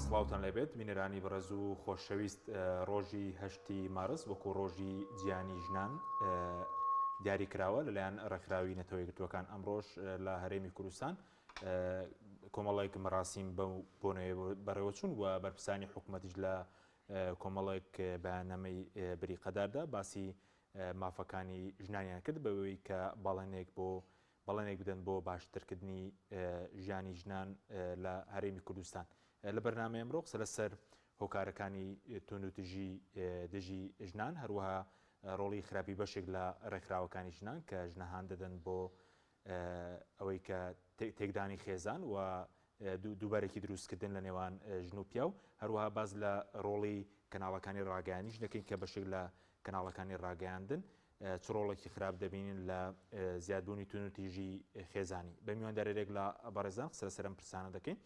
سڵاوتان لەبێت بینەرانی بەڕێز و خۆشەویست ڕۆژی هەشتی مارس وەکو ڕۆژی جیانی ژنان دیاری کراوە لەلایەن ڕێکخراوی نەتەوە یەکگرتووەکان ئەمڕۆژ لە هەرێمی کوردستان کۆمەڵێک مەراسیم بۆنەوەی بەڕێوەچوون و بەرپرسانی حکوومەتیش لە کۆمەڵێک بەیاننامەی بریقەداردا باسی مافەکانی ژنانیان کرد بەوەی کە بەڵێنێک بدەن بۆ باشترکردنی ژیانی ژنان لە هەرێمی کوردستان. لە بەرنامە ئەمڕۆ قسە لەسەر هۆکارەکانی توندوتیژی دژی ژنان هەروەها ڕۆڵی خراپی بەشێک لە ڕێکخراوەکانی ژنان کە ژنەهان دەدەن بۆ ئەوەی کە تێکدانی خێزان و دووبارێکی دروستکردن لە نێوان ژن و پیا و هەروەها باز لە ڕۆڵی کەناڵەکانی ڕاگەیانی ژنەکەین کە بەشێک لە کەناڵەکانی ڕاگەیاندن چ ڕۆڵێکی خراپ دەبینن لە زیادبوونی توندوتیژی خێزانی. بە میواندارێک لە بەڕێزان قسە لەسەر ئەم پرسانە دەکەین.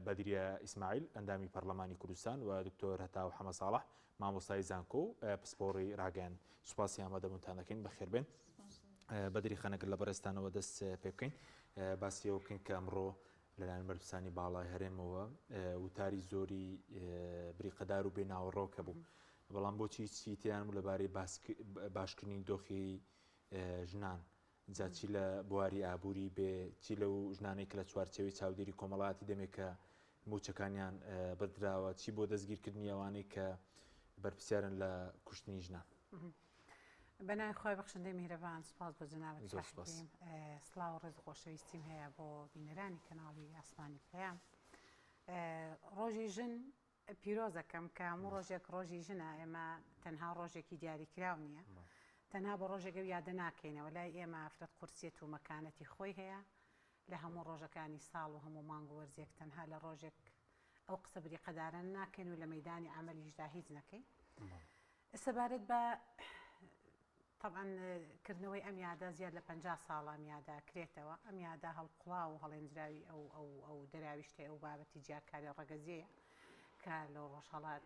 بەدریە ئیسماعیل ئەندامی پەرلەمانی کوردستان و دکتۆر هەتاو حەمە ساڵح مامۆستای زانکۆ و پسپۆڕی ڕاگەیان. سوپاسی ئامادەبوونتان دەکەین بەخێربێن. بەدری خەنەگەر لە بەڕێستانەوە دەست پێ بکەین باسی ئەوە بکەین کە ئەمڕۆ لەلایەن بەرپرسانی باڵای هەرێمەوە وتاری زۆری بریقەدار و بێناوەڕۆکە بوو. بەڵام بۆچی چیتیان و لەبارەی باشکردنی دۆخی ژنان جاچی لە بواری ئابووری بێ چی لەو ژنانێک لە چوارچەوەی چاودێری کۆمەڵاتی دەمێت کە موچەکانیان بەردراوە چی بۆ دەستگیرکردنی ئەوانەی کە بەرپرسیارن لە کوشتنی ژنان. بەنای خۆی بەخشندەی میهرەبان سوپاس بۆ جەنابەت حەکیم. سڵاو و ڕێز و خۆشەویستیم هەیە بۆ بینەرانی کەناڵی ئاسمانی پەیام. ڕۆژی ژن پیرۆزەکەم کە هەموو ڕۆژێک ڕۆژی ژنە ئێمە تەنها ڕۆژێکی دیاریکراو نییە تەنها بە ڕۆژێکە یادە ناکەینەوە لای ئێمە ئافرەت قورسێت و مەکانەتی خۆی هەیە لە هەموو ڕۆژەکانی ساڵ و هەموو مانگ و وەرزێک تەنها لە ڕۆژێک ئەو قسە بریقەداران ناکەین و لە مەیدانی عەمەلیشدا هیچ نەکەین. سەبارەت بە طبعاً کردنەوەی ئەم یادە زیاد لە 50 ساڵ ئەم یادە کرێتەوە. ئەم یادە هەڵقڵاو و هەڵێنجراوی ئەو دەراویشتێ ئەو بابەتی جیاکاری ڕەگەزیەیە کە لە ڕۆژهەڵات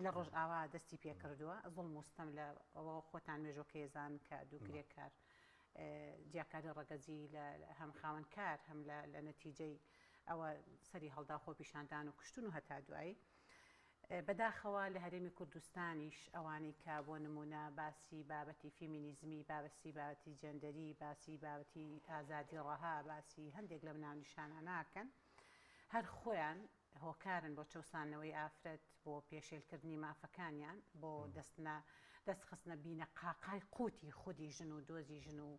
لە ڕۆژ ئاوا دەستی پێ کردووە زوڵم مستەم لە ئەوە خۆتان مێژۆکەیەزان کە دوو کرێکار جیاکاری ڕەگەزی هەم خاوەنکار هەم لە نەتیجەی ئەوە سەری هەڵدا خۆ پیشاندان و کوشتن و هەتا دوایی بەداخەوە لە هەرێمی کوردستانیش ئەوانەی کە بۆ نمونە باسی بابەتی فیمینیزمی بابەتی جەندەری باسی بابەتی ئازادی ڕەها باسی هەندێک لە بناونیشانە ناکەن هەر خۆیان هۆکارن بۆ چەسانەوەی ئافرەت بۆ پێشێلکردنی مافەکانیان بۆ دەستخستنە بینە قاقای قوتی خودی ژن و دۆزی ژن و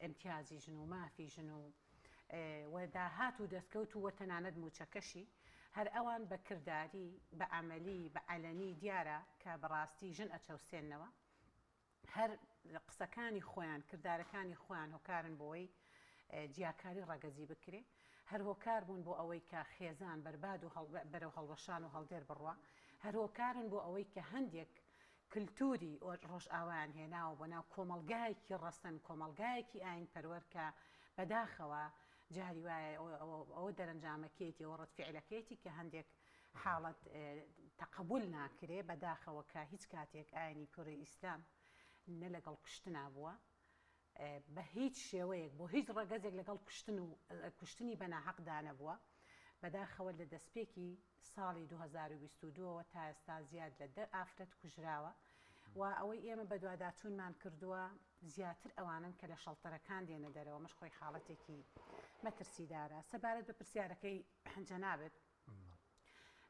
ئەمتیازی ژن و مافی ژن و داهات و دەستکەوت و وەتەنانەت موچەکەشی هەر ئەوان بە کردداری بە عەمەلی بە عەلەنی دیارە کە بەڕاستی ژن ئەچەوسێنەوە هەر قسەکانی خۆیان کردارەکانی خۆیان هۆکارن بۆەوەی جیاکاری ڕەگەزی بکرێ هەر هۆکار بوون بۆ ئەوەی کە خێزان بەرباد و بەرەو هەڵوەشان و هەڵدێر بڕوە هەر هۆکارن بۆ ئەوەی کە هەندێک کللتوری ڕۆژ ئاوایان هێناوە بۆ ناو کۆمەلگایەکی ڕەستن کۆمەلگایەکی ئاین پەروەر کە بەداخەوە جاری وایە ئەوە دەرەنجامەکەیەتی ئەوە ڕەتفعلەکەیەتی کە هەندێک حاڵەت تەقبول ناکرێ بەداخەوە کە هیچ کاتێک ئاینی کوڕی ئیسلام نە لەگەڵ کوشتنا بووە بە هیچ شێوەیەک بۆ هیچ ڕەگەزێک لەگەڵ کوشتنی بەناحەقدا نەبووە بەداخەوە لە دەستپێکی ساڵی 2022ەوە تا ئێستا زیاد لە 10 ئافرەت کوژراوە و ئەوەی ئێمە بە دوواداچوونمان کردووە زیاتر ئەوانن کە لە شەڵتەرەکان دێنە دەرەوە مەش خۆی حاڵەتێکی مەترسیدارە. سەبارەت بە پرسیارەکەی جەنابەت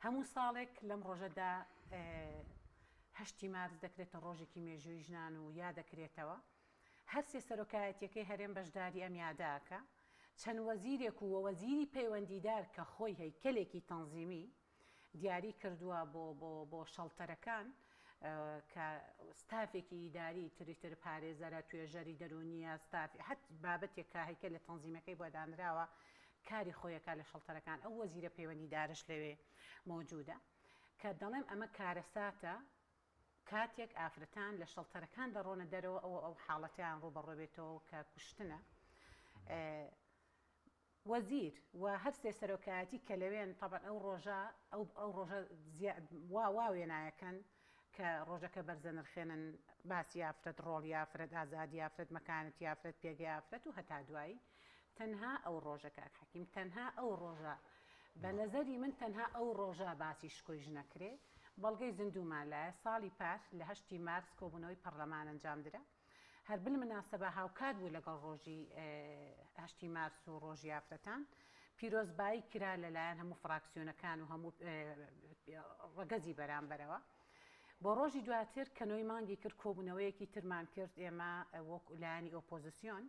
هەموو ساڵێک لەم ڕۆژەدا 8 مارس دەکرێتە ڕۆژێکی مێژووی ژنان و یا دەکرێتەوە هەر سێ سەرۆکایەتیەکەی هەرێم بەشداری ئەم یاداکە چەند وەزیرێک و وەزیری پەیوەندیدار کە خۆی هەیکەلێکی تەنزیمی دیاری کردووە بۆ شەڵتەرەکان کە ستافێکی ئیداری تریتر پارێزەرە توێژەری دەرونیە ستافی حت بابەتێک کە هەیکەل لە تەنزیمەکەی بۆ دانراوە کاری خۆیەکە لە شەڵتەرەکان ئەو وەزیرە پەیوەندیدارش لەوێ مۆجودە کە دەڵێم ئەمە کارەساتە کاتێک ئافرەتان لە شەڵتەرەکان دەڕۆنە دەرەوە ئەو حاڵەتیان ڕوبەڕۆبێتەوە کە کوشتنە وەزیر و هەر سێ سەرۆکایەتی کە لەوێن طبعاً ئەو ڕۆژە واوێنایەکەن کە ڕۆژەکە بەرزە نرخێنن باسی ئافرەت ڕۆڵی ئافرەت ئازادی ئافرەت مەکانەتی ئافرەت پێگەی ئافرەت و هەتا دوایی تەنها ئەو ڕۆژە کاک حەکیم تەنها ئەو ڕۆژە بە نەزەری من تەنها ئەو ڕۆژە باسی شکۆی ژنەکرێ بەڵگەی زیندومان لایە ساڵی پار لە 8 مارس کۆبوونەوەی پەرلەمان ئەنجامدرا هەر بالمناسبە هاوکات بوو لەگەڵ ڕۆژی 8 مارس و ڕۆژی ئافرەتان پیرۆزبایی کرا لەلایەن هەموو فراکسیۆنەکان و هەموو ڕەگەزی بەرامبەرەوە بۆ ڕۆژی دواتر کەنۆی مانگی کرد کۆبوونەوەیەکی ترمان کرد ئێمە وەک لایەنی ئۆپۆزیسیۆن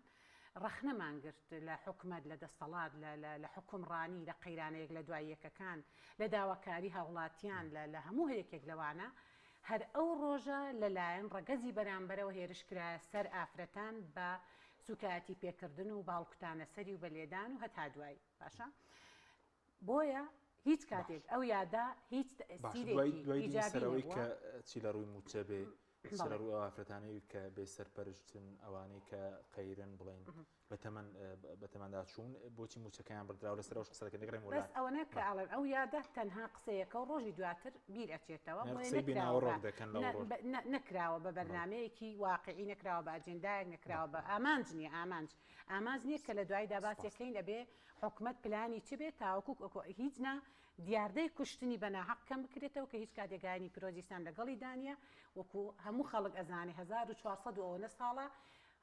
ڕەخنەمان گرت لە حکومەت لە دەسەڵات لە حکومڕانی لە قەیرانەیەک لە دوای یەکەکان لە داواکاری هاوڵاتیان لە هەموو هەیەکێک لەوانە هەر ئەو ڕۆژە لەلایەن ڕەگەزی بەرامبەرەوە هێرشکرایە سەر ئافرەتان بە سوکایەتی پێکردن و باڵکوتانە سەری و بەلێدان و هەتا دوای باشە بۆیە هیچ کاتێک ئەو یادا هیچ دوای سەرەوەی کە چی لە ڕووی موچە بێ سەر ڕوو ئافرەتانەی کە بێ سەرپەرشتن ئەوانەی کە قەیرن بڵێن بەتەمەندا چوون بۆچی موچەکەیان بردراوە لەسەر ئەو قسەکە نەگەڕێم وەلا بەس ئەوەنە کە ئاڵێن ئەو یادە تەنها قسەیەکە و ڕۆژی دواتر بیر ئەچێتەوە نەکراوە بە بەرنمەیەکی واقعی نەکراوە بە ئەجێندایەک نەکراوە بە ئامانج نییە ئامانج نییە کە لە دوای داباسیەکەین دەبێ حکومەت پلانی چ بێت تاوەکو هیچنا دیاردەی کوشتنی بەناحەق کەم بکرێتەوە کە هیچ کاتێگانی پیرۆزیستان لەگەڵی دانیە وەکو هەموو خەڵک ئەزانێ 1400 ساڵە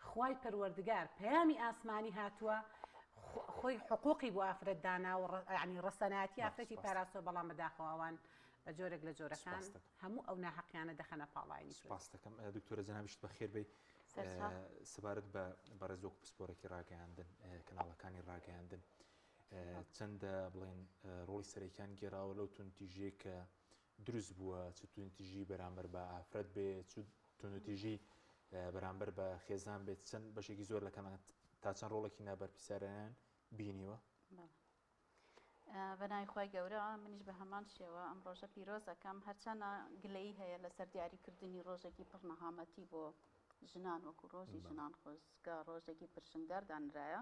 خوای پەروەردگار پەیامی ئاسمانی هاتووە خۆی حقوقی بۆ ئافرەت دانا و ینی ڕەسەناتی ئافرەتی پاراستەوە بەڵام بەداخەوەوان بە جۆرێک لە جۆرەکان هەموو ئەو ناحەقیانە دەخەنە پاڵاینی سپاس دەکەم دکتۆرە جەنابیشت بەخێر بێ سەبارەت بە بەڕێزۆک پسپۆرەکی ڕاگەیاندن کەناڵەکانی ڕاگەیاندن چەندە بڵێن ڕۆڵی سەرەکیان گێراوە لەو تونتیژێ کە دروست بووە چ تونتیژی بەرامبەر بە ئافرەت بێ تونتیژی بەرامبەر بە خێزان بێت چەند بەشێکی زۆر لەکەن تا چەند ڕۆڵێکی نابەرپرسیارەیان بینیوە بەنای خۆی گەورە منیش بە هەمان شێوە ئەم ڕۆژە پیرۆزەکەم هەرچەنە گلەی هەیە لەسەر دیاریکردنی ڕۆژێکی پڕنەهامەتی بۆ ژنان وەکو ڕۆژی ژنان خۆزگە ڕۆژێکی پرشنگدار دانرایە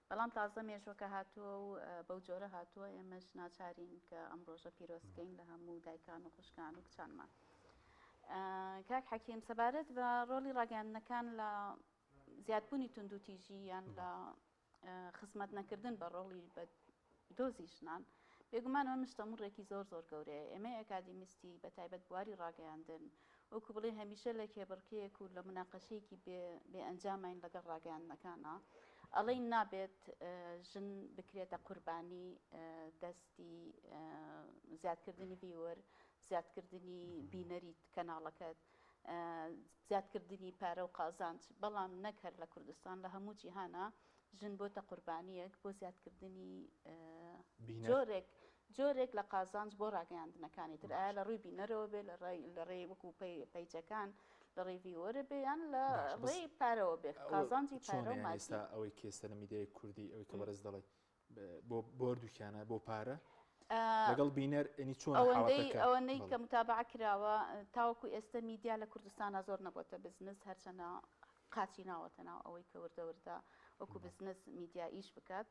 بەڵام تازە مێژوەکە هاتووە و بەو جۆرە هاتووە ئێمەش ناچارین کە ئەم ڕۆژە پیرۆزکەین لە هەموو دایکان و خوشکان و کچانمان کاک حەکیم سەبارەت بە ڕۆڵی ڕاگەاندنەکان لە زیادبوونی توندوتیژی یان لە خزمەت نەکردن بە ڕۆڵی بە دۆزی ژنان بێگومانەوە مشتەمڕێکی زۆر گەورەیە ئێمە ئەکادیمیستی بە تایبەت بواری ڕاگەیاندن وەکو بڵێ هەمیشە لە کێبڕکەیەک و لە مناقەشەیەکی بێ ئەنجامین لەگەڵ ڕاگەیاندنەکانە ئەڵێ نابێت ژن بکرێتە قوربانی دەستی زیادکردنی ڤیوەر زیادکردنی بینەری کەناڵەکەت زیادکردنی پارە و قازانج بەڵام نەک هەر لە کوردستان لە هەموو جیهانە ژن بۆتە قوربانیەک بۆ زیادکردنی جۆرێک لە قازانج بۆ ڕاگەیاندنەکانی تر ئایا لە ڕووی بینەرەوە بێ لە ڕێی وەکو پیجەکان لە ڕێی ڤیوەرە بێ یان لە ڕێی پارەوە بێ قازانجی پارە و مادی ئەوەی کێسە لە میدیای کوردی ئەوەی کە بەرز دەڵێ بۆ بردووکیانە بۆ پارە لەگەڵ بینەر ئەنی چۆن ئەوەندەی کە متابع کراوە تاوەکو ئێستا میدیا لە کوردستانە زۆر نەبووتە بزنس هەرچەنە قاچی ناوەتە ناو ئەوەی کە وردە وەکو بزنس میدیا ئیش بکات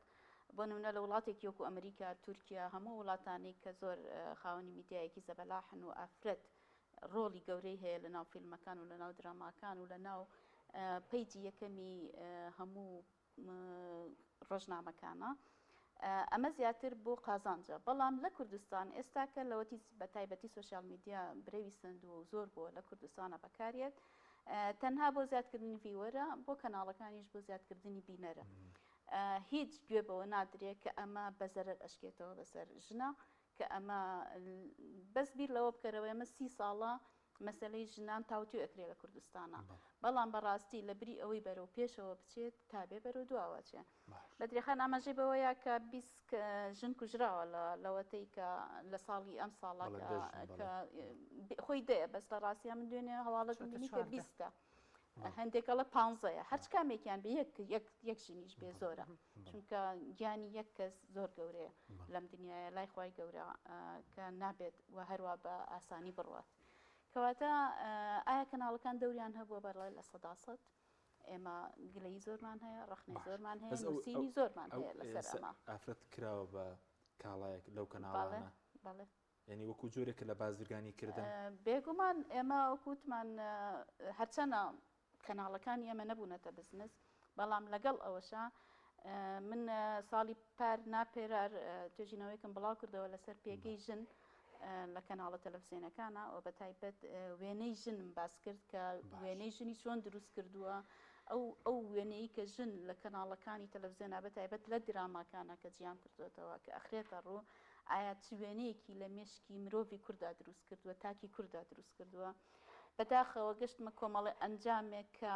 بۆ نمونە لە وڵاتێکی وەکو ئەمریکا تورکیا هەموو وڵاتانی کە زۆر خاوەنی میدیایەکی زەبەلاحن و ئافرەت ڕۆڵی گەورەی هەیە لە ناو فیلمەکان و لە ناو دراماکان و لە ناو پەیجی یەکەمی هەموو ڕۆژنامەکانە ئەمە زیاتر بۆ قازانجە بەڵام لە کوردستان ئێستا کە لەوەتی بە تایبەتی سوۆشیال میدیا برەوی سند و زۆر بۆ لە کوردستانە بەکارێت تەنها بۆ زیادکردنی ڤیوەرە بۆ کەناڵەکانیش بۆ زیادکردنی بینەرە هیچ گوێ بەوە نادرێت کە ئەمە بەزەرەر ئەشکێتەوە بەسەر ژنە کە ئەمە بەس بیر لەوە بکەرەوە ئەمە 30 ساڵە مەسەلەی ژنان تاوتوی ئەکرێ لە کوردستانە بەڵام بەڕاستی لە بری ئەوەی بەرەو پێشەوە بچێت تابێ بەرەو دواوەچێ بە درێخان ئاماژەی بەوەیە کە 20 ژن کوژراوە لەوەتەی کە لە ساڵی ئەم ساڵە خۆی دەیە بەس لە ڕاستیە من دوێنێ هەواڵەت بینی کە 20 هەندێکە لە 15 هەرچ کامێکیان بێ یەک ژنیش بێ زۆرە چونکە گیانی یەک کەس زۆر گەورەیە لەم دنیاە لای خوای گەورە کە نابێت و هەروە بە ئاسانی بڕوات کەواتە ئایا کەناڵەکان دەوریان هەبووە بەڵێ لە 100 ئێمە گلەی زۆرمان هەیە ڕخنەی زۆرمان هەیە نووسینی زۆرمان هەیە لەسەر ئەمە ئافرەت کراوە بە کاڵایەک لەو کەناڵانە ینی وەکو جۆرێکە لە بازرگانی کردن بێگومان ئێمە وەکوتمان هەرچەنە کەناڵەکانی ئێمە نەبوونەتە بزنس بەڵام لەگەڵ ئەوەشە من ساڵی پار ناپێرار توێژینەوەیکم بڵاو کردەوە لەسەر پێگەی ژن لە کەناڵە تەلەڤیزیۆنەکانە و بە تایبەت وێنەی ژنم باس کرد کە وێنەی ژنی چۆن دروست کردووە ئەو وێنەی کە ژن لە کەناڵەکانی تەلەڤیزیۆنە بە تایبەت لە دراماکانە کە جیان کردوێتەوە کە ئەخرێتە ڕوو ئایا چ وێنەیەکی لە مێشکی مرۆڤی کووردا دروست کردووە تاکی کووردا دروست کردووە بەداخەوە گەشتمە کۆمەڵی ئەنجامێک کە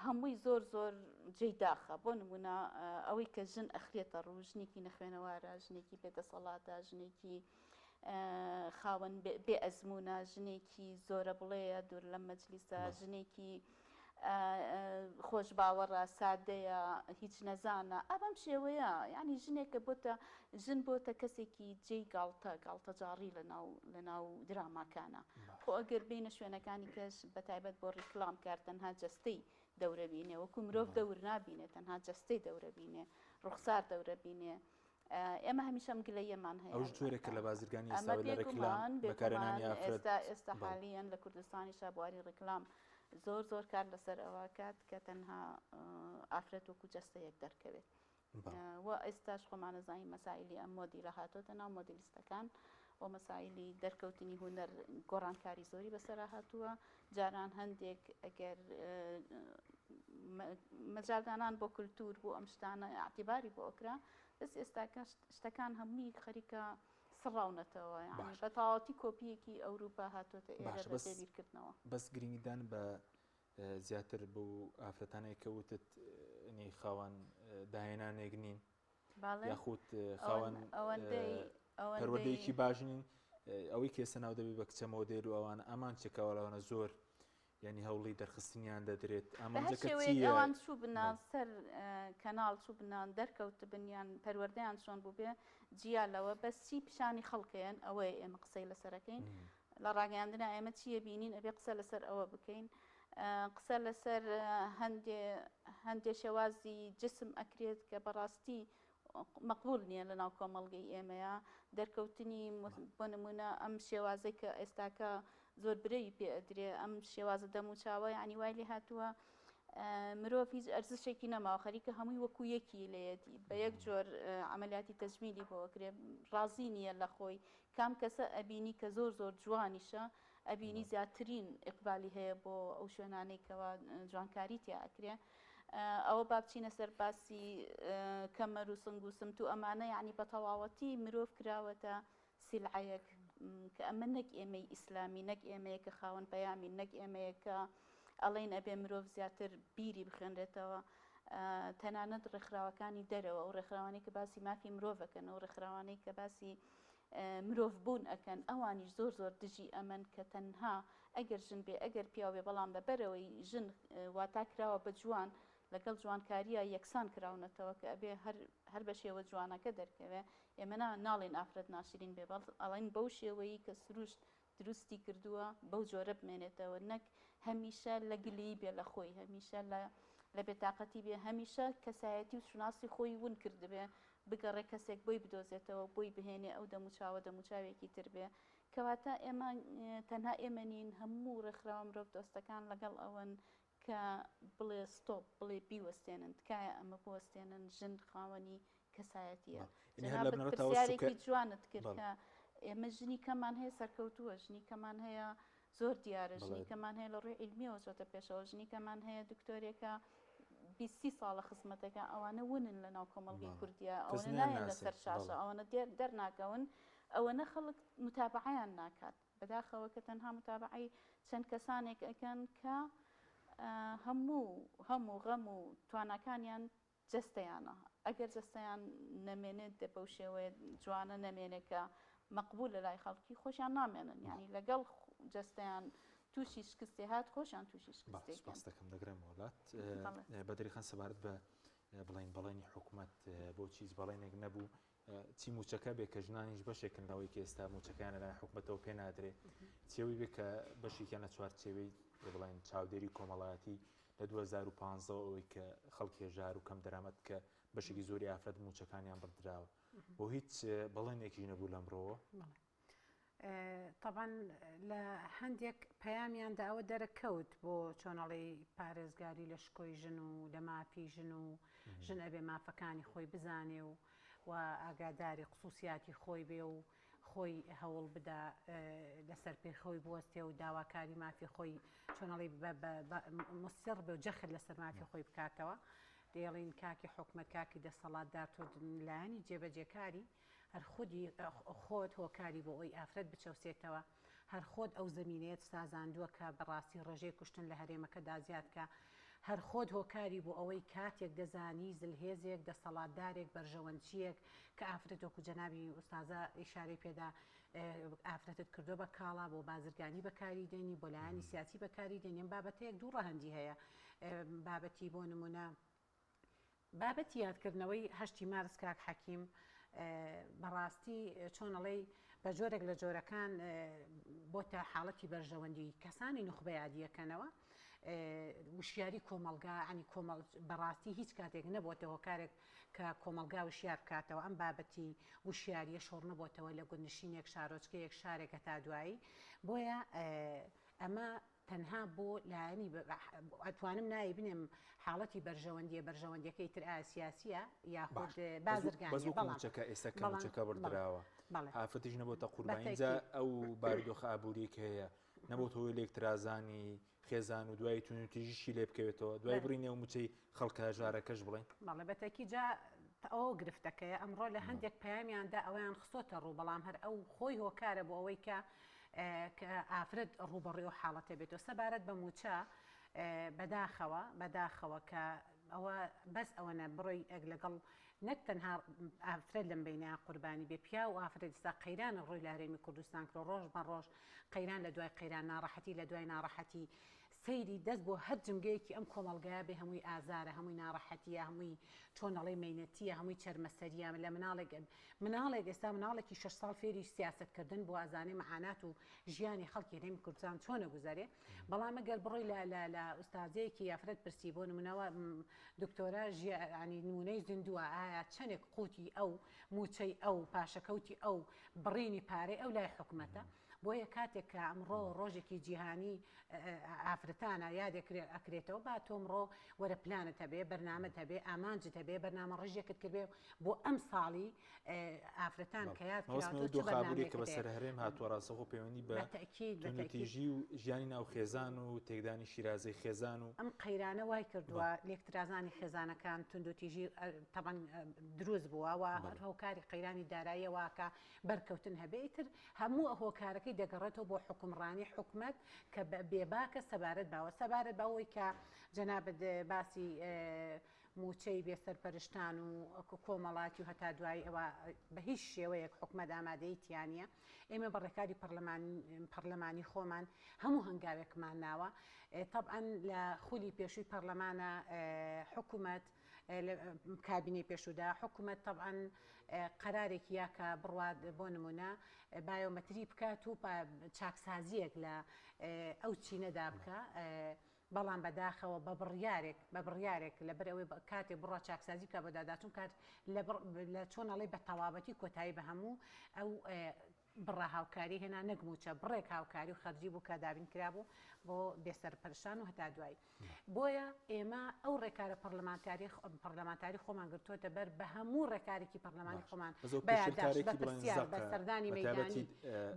هەمووی زۆر زۆر جێی داخە بۆ نمونە ئەوەی کە ژن ئەخرێتە ڕوو ژنێکی نەخوێنەوارە ژنێکی بێدەسەڵاتە ژنێکی خاوەن بێ ئەزمونە ژنێکی زۆرە بڵێە دوور لە مەجلیسە ژنێکی خۆش باوەڕە سادەیە هیچ نەزانە ئەبەم شێوەیە یعنی ژنێکە ژن بۆتە کەسێکی جێی گاڵتەجاڕی لە ناو دراماکانە خۆ ئەگەر بینە شوێنەکانی کەش بە تایبەت بۆ ڕیکلام کار تەنها جەستەی دەورە بینێ وەکو مرۆڤ دەور نابینێ تەنها جەستەی دەورە بینێ ڕوخسار دەورە بینێ ئێمە هەمیشەم گلەیەمان هەیە ئەو جۆرێکە لە بازرگانی ئێستا لە ڕیکلام بەکارهێنانی ئافرەت ئێستا حالیان لە کوردستانی شابواری ڕیکلام زۆر کار لەسەر ئەوە کات کە تەنها ئافرەت وەکو جەستەیەک دەرکەوێت و ئێستاش خۆمانەزانی مەسائلی ئەم مۆدیلە هاتۆتە ناو مۆدیلیستەکان و مەسائلی دەرکەوتنی هونەر گۆڕانکاری زۆری بەسەرا هاتووە جاران هەندێک ئەگەر مەجاردانان بۆ کولتور بۆ ئەم شتانە ئاعتیباری بۆ ئۆکرا بەس ئێستاکە شتەکان هەمووی خەریکە سڕاونەتەوە یعنی بە تەواوەتی کۆپیەکی ئەوروپا هاتوۆتە ئێرە بە تێبیرکردنەوە بەس گرنگیدان بە زیاتر بۆ ئافرەتانەی کەوتت خاوەن داهێنانێک نین یاخود خاوەن پەروەردەیەکی باش نین ئەوەی کێسە ناو دەبێت بە کچە مۆدێل و ئەوانە ئەمان چێکەوەڵەوەنە زۆر ینی هەوڵی دەرخستنیان دەدرێت ئەوان چوو بنان سەر کەناڵ چوو بنان دەرکەوت بنیان پەروەردەیان چۆن بوو بێ جیالەوە بەس چی پیشانی خەڵکەیەن ئەوەی ئێمە قسەی لەسەرەکەین لە ڕاگەیاندنا ئێمە چییە بینین ئەبێ قسە لەسەر ئەوە بکەین قسە لەسەر هەندێ شێوازی جسم ئەکرێت کە بەڕاستی مەقبول نییە لە ناو کۆمەڵگەی ئێمەیە دەرکەوتنی بۆ نمونە ئەم شێوازەی کە ئێستاکە زۆر برەوی پێ ئەدرێ ئەم شێوازە دەموچاوە ینی وای لێ هاتووە مرۆڤ هیچ ئەرزشێکی نەماوە خەریکە هەمووی وەکو یەکی لێتی بە یەک جۆر عملیاتی تەجمیلی بۆ ئەکرێ ڕازی نییە لە خۆی کام کەسە ئەبینی کە زۆر جوانیشە ئەبینی زیاترین ئیقبالی هەیە بۆ ئەو شوێنانەی کەەوە جوانکاری تیا ئەکرێ ئەوە بابچینە سەر باسی کەمەر و سنگ و سمت و ئەمانە یعنی بە تەواوەتی مرۆڤ کراوەتە سیلعەیەک کە ئەمە نەک ئێمەی ئیسلامی نەک ئێمەیە کە خاوەن پەیامی نەک ئێمەیە کە ئەڵێن ئەبێ مرۆڤ زیاتر بیری بخوێنرێتەوە تەنانەت ڕێکخراوەکانی دەرەوە ئەو ڕێکخراوانەی کە باسی مافی مرۆڤەکەن ئەو ڕێکخراوانەی کە باسی مرۆڤ بوون ئەکەن ئەوانیش زۆر دژی ئەمن کە تەنها ئەگەر ژن بێ ئەگەر پیاو بێ بەڵام بەبەرەوەی ژن واتا کراوە بە جوان لەگەڵ جوانکاریە یەکسان کراونەتەوە کە ئەبێ هەر بە شێوە جوانەکە دەرکەوێ ئێمە ناڵێن ئافرەت ناشرین بێ بەڵ ئەڵێن بەو شێوەیە کە سروشت دروستی کردووە بەو جۆرە بمێنێتەوە نەک هەمیشە لە گلی بێ لە خۆی هەمیشە لە بێتاقەتی بێ هەمیشە کەسایەتی و شناسی خۆی ون کردبێ بگەڕێ کەسێک بۆی بدۆزێتەوە بۆی بهێنێ ئەو دەموچاوێکی تر بێ کەواتە ئێمە تەنها ئێمە نین هەموو ڕێکخراوە مرۆڤ دۆستەکان لەگەڵ ئەوەن کە بڵێ ستۆپ بڵێ بیوەستێنن تکایە ئەمە بوەستێنن ژن خاوەنی کەسایەتیە پرسیارێکی جوانت کرد کە ئێمە ژنی کەمان هەیە سەرکەوتووە ژنی کەمان هەیە زۆر دیارە ژنی کەمان هەیە لە ڕووی عیلمیەوە چۆتە پێشەوە ژنی کەمان هەیە دکتۆرێکە 20 ساڵە خزمەتەکە ئەوانە ونن لە ناو کۆمەڵگەی کوردیا ئەوە نایەن لەسەر شاشە ئەوەنە دەرناکەون ئەوەنە خەڵک متابعەیان ناکات بەداخەوە کە تەنها متابعەی چەند کەسانێک ئەکەن کە هەموو غەم و توانەکانیان جەستەیانە ئەگەر جەستەیان نەمێنێت دە بەو شێوەیە جوانە نەمێنێکە مەقبول لە لای خەڵکی خۆشیان نامێنن ینی لەگەڵ جەستەیان تووشی شکستی هات خۆشیان تووشی شکستێکم دەگرم وڵات بەدەریخان سەبارەت بە بەڵێنی حکوومەت بۆ چیز بەڵێنێک نەبوو چی موچەکە بێ کە ژنانیش بەشێکنەوەی کە ئێستا موچەکان لای حکوومەتەوە پێ نادرێت چێوی بێ کە بەشێکیان لە چوارچێوەی بڵێن چاودێری کۆمەڵایەتی لە 2015 ئەوەی کە خەڵکی ژار و کەم دەرامەت کە بەشێکی زۆری ئافرەت موچەکانیان بڕدراوە بۆ هیچ بەڵێنێکی نەبوو لەمڕۆوە طبعا لە هەندێک پەیامیاندا ئەوە دەرەکەوت بۆ چۆنەڵی پارێزگاری لە شکۆی ژن و لە مافی ژن و ژن ئەبێ مافەکانی خۆی بزانێ و ئاگاداری خصوصیاتی خۆی بێ و خۆی هەوڵ بدا لەسەر پێ خۆی بوەستێ و داواکاری مافی خۆی چۆنەڵی مستر بێ و جەخت لەسەر مافی خۆی بکاتەوە. دێڵین کاکی حکومەت کاکی دەسەڵاتدار تۆ لایەنی جێبەجێکاری هەر خودی خۆت هۆکاری بۆ ئەوی ئافرەت بچەوسێتەوە، هەر خۆت ئەو زمینێت سازاندووە کە بەڕاستی ڕێژەی کوشتن لە هەرێمەکەدا زیادکە، هەر خۆت هۆکاری بۆ ئەوەی کاتێک دەزانی زلهێزێک دەسەڵاتدارێک بەرژەوەندچیەک کە ئافرەت وەکو جەنابی ئوستازە ئیشارەی پێدا ئافرەتت کردو بە کاڵا بۆ بازرگانی بەکاری دێنی بۆ لایەنی سیاسی بەکاری دێنێن بابەتەیەک دوو ڕەهەندی هەیە. بابەتی بۆ نمونە بابەتی یادکردنەوەی 8 مارس کاک حەکیم بەڕاستی چۆنەڵێ بە جۆرێک لە جۆرەکان بۆتە حاڵەتی بەرژەوەندی کەسانی نوخبە یادیەکەنەوە وشیاری کۆمەلگا عنی بەڕاستی هیچ کاتێک نەبووەتە هۆکارێک کە کۆمەلگا وشیار بکاتەوە. ئەم بابەتی وشیاریە شۆڕ نەبووەتەوە لە گوندنشینێک شارۆچکەیەک شارێکە تا دوایی. بۆیە ئەمە تەنها بۆ لایەنی ئەتوانم نایی بنێم حاڵەتی بەرژەوەندیەکەی تر سیاسیە یاخود بازرگانی بەڵامچەکە ئێستا کەمچەکە بردراوە ئافرەتیش نەبووتە قوربانیجا ئەو بارودۆخە ئابووریەک هەیە نەبووت هۆی لێکترازانی خێزان و دوای تونوتیژیشی لێ بکەوێتەوە دوای بڕینێ و موچەی خەڵکە ژارەکەش بڵێن بەڵێ بەتەکی جا ئەو گرفتەکەیە ئەمڕۆ لە هەندێک پەیامیاندا ئەویان خستۆتە ڕوو بەڵام هەر ئەو خۆی هۆکارە بۆ ئەوەی کە ئافرەت ڕوبەڕێ و حاڵەتە بێتەوە سەبارەت بە موچە بەداخەوە کە ئەوە بەس ئەوەنە بڕۆی لەگەڵ نەک تەنها ئافرەت لەم بینە قوربانی بێ پیا و ئافرەت ئێستا قەیرانە ڕۆی لە هەرێمی کوردستان کرۆ ڕۆژ بە ڕۆژ قەیران لە دوای قەیران ناڕەحەتی لە دوای ناڕەحەتی سەیری دەست بۆ هەر جمگەیەکی ئەم کۆمەڵگایە بێ هەمووی ئازارە هەمووی ناڕەحەتیە هەمووی چۆنەڵی مینەتیە هەمووی چەرمەسەریە لە مناڵێک ئێستا مناڵێکی 6 ساڵ فێری سیاسەتکردن بۆ ئازانەی مەعانات و ژیانی خەڵکی هەرێمی کوردستان چۆنە گوزارێ. بەڵام ئەگەر بڕۆی لە ئوستازەیەکی یافرەت پرسی بۆ نمونەوە دکتۆرە ینی نمونەی زیندووە ئایا چەندێک قوتی ئەو موچەی ئەو پاشەکەوتی ئەو بڕینی پارەی ئەو لای حکومەتە. بۆیە کاتێک کە ئەمڕۆ ڕۆژێکی جیهانی ئافرەتانە یادێک ئەکرێتەوە با تۆمڕۆ وەرە پلانت هەبێ بەرنامەت هەبێ ئامانجت هەبێ بەرنامە ڕژێکت کردبێ بۆ ئەم ساڵی ئافرەتان کە یادخابووری کە بەسەر هەرێم هاتووە ڕاستەخۆ پەیوەندی بە تونوتیژی و ژیانی ناو خێزان و تێکدانی شیرازەی خێزان و ئەم قەیرانە وای کردووە لێکترازانی خێزانەکان تونوتیژی تەبەن دروست بووە و هۆکاری قەیرانی داراییە واکە بەرکەوتن هەبێتتر هەموو هۆکارەکەی دەگەڕێتەوە بۆ حکومڕانی حکومت کە بێباکە سەبارەت بەوەی کە جەنابەت باسی موچەی بێسەرپەرشتان و کۆمەڵاتی و هەتا دوای ئەوە بە هیچ شێوەیەک حکومەت ئامادەی تیانە. ئێمە بەڕێکاری پەرلەمانی خۆمان هەموو هەنگاوێکمان ناوە طبعاً لە خولی پێشووی پەرلەمانە حکومەت کابینەی پێشوودا حکومەت طبعاً قەرارێکی یاکە بڕوات بۆ نمونە بایۆمەتری بکات و چاکسازیەک لە ئەو چینەدا بکە بەڵام بەداخەوە بە بڕیارێک لەبەر ئەوەی کاتێک بڕوا چاکسازی بکە بە داداچوون کات لە چۆنەڵی بە تەواوەتی کۆتایی بە هەموو ئەو بڕە هاوکاری هێنا نەگموچە بڕێک هاوکاری و خەرجی بوو کە دابین کرابوو بۆ بێسەرپەرشتان و هەتا دوایی. بۆیە ئێمە ئەو ڕێکارە پەرلەمانتاری خۆمان گرتوۆتە بەر بە هەموو ڕێکارێکی پەرلەمانی خۆمان بەیاداش بە پرسیار بە سەردانی مەیدانی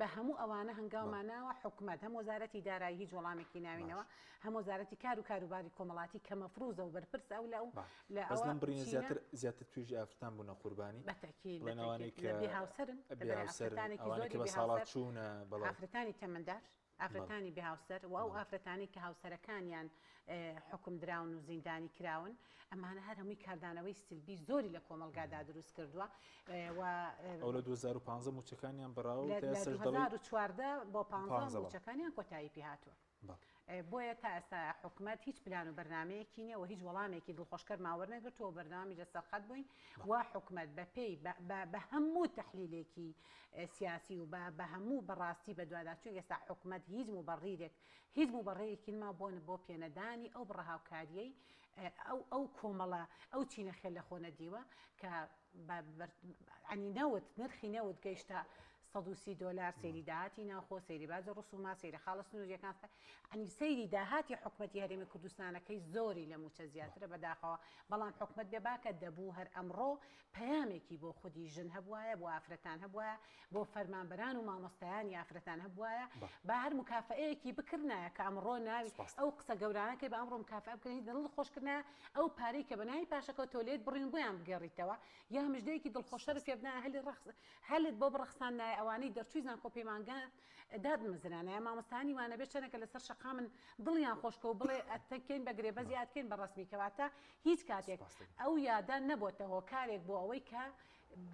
بە هەموو ئەوانە هەنگاوماناوە حکومەت هەموو وەزارەتی دارایی هیچ وەڵامێکی ناوینەوە هەموو وەزارەتی کار و کاروباری کۆمەڵاتی کە مەفروزە و بەرپرس ئەو لە ئەوە بڕینە زیاتر توێژی ئافرەتان بوونە قوربانی بێهاوسەرن ئەوانێکی بە ساڵات چوونە ئافرەتانی تەمەندار ئافرەتانی بێهاوسەر و ئەو ئافرەتانی کە هاوسەرەکانیان حکم دراون و زیندانی کراون ئەمانە هەر هەمووی کاردانەوەی سلبی زۆری لە کۆمەلگادا دروست کردووە ئەو لە 2015 موچەکانیان بەراو لە 2014 بۆ 15 موچەکانیان کۆتایی پێ هاتووە. بۆیە تا ئێستا حکومەت هیچ پلان و بەرنمەیەکی نییە و هیچ وەڵامێکی دڵخۆشکەر ماوەرنەگرتووە بەرنامی لە سەرقەت بووین و حکومەت بەپێی بە هەموو تەحلیلێکی سیاسی و بە هەموو بەڕاستی بە دوواداچوون ئێستا حکومەت هیچ موبەڕەیەکی ما بۆ پێنەدانی ئەو بڕە هاوکاریەی ئەو کۆمەڵە ئەو چینە خێل لە خۆ نەدیوە کە نەوت نرخی نەوت گەیشتە $130 سەیری داهاتی ناوخۆ سەیری باجە ڕسوما سەیری خاڵە سنوورجەکان ئەنی سەیری داهاتی حکوومەتی هەرێمی کوردستانەکەی زۆری لە موچە زیاترە بەداخەوە بەڵام حکوومەت بێ باکە دەبوو هەر ئەمڕۆ پەیامێکی بۆ خودی ژن هەبوایە بۆ ئافرەتان هەبوایە بۆ فەرمانبەران و مامۆستایانی ئافرەتان هەبوایە با هەر مکافئەیەکی بکردایە کە ئەمڕۆ ناوی ئەو قسە گەورانەکەی بە ئەمڕۆ مکافئە بکەین دڵ خۆشکردە ئەو پارەی کە بەناوی پاشەکە تۆلێت بڕین بۆیان بگەڕیتەوە یا مژدەیەکی دڵخۆشەر پێ بدەن هەلت بۆ بڕخساندای ئەوانەی دەرچوویزان کۆپەیمانگان دادمەزرانە مامۆستانی وانە بێت چەنەکە لەسەر شەقا من دڵیان خۆشکە و بڵێ ئەتەکەین بەگرێ بەزیاتکەین بە ڕسمی کەواتە هیچ کاتێک ئەو یادان نەبووتە هۆکارێک بۆ ئەوەی کە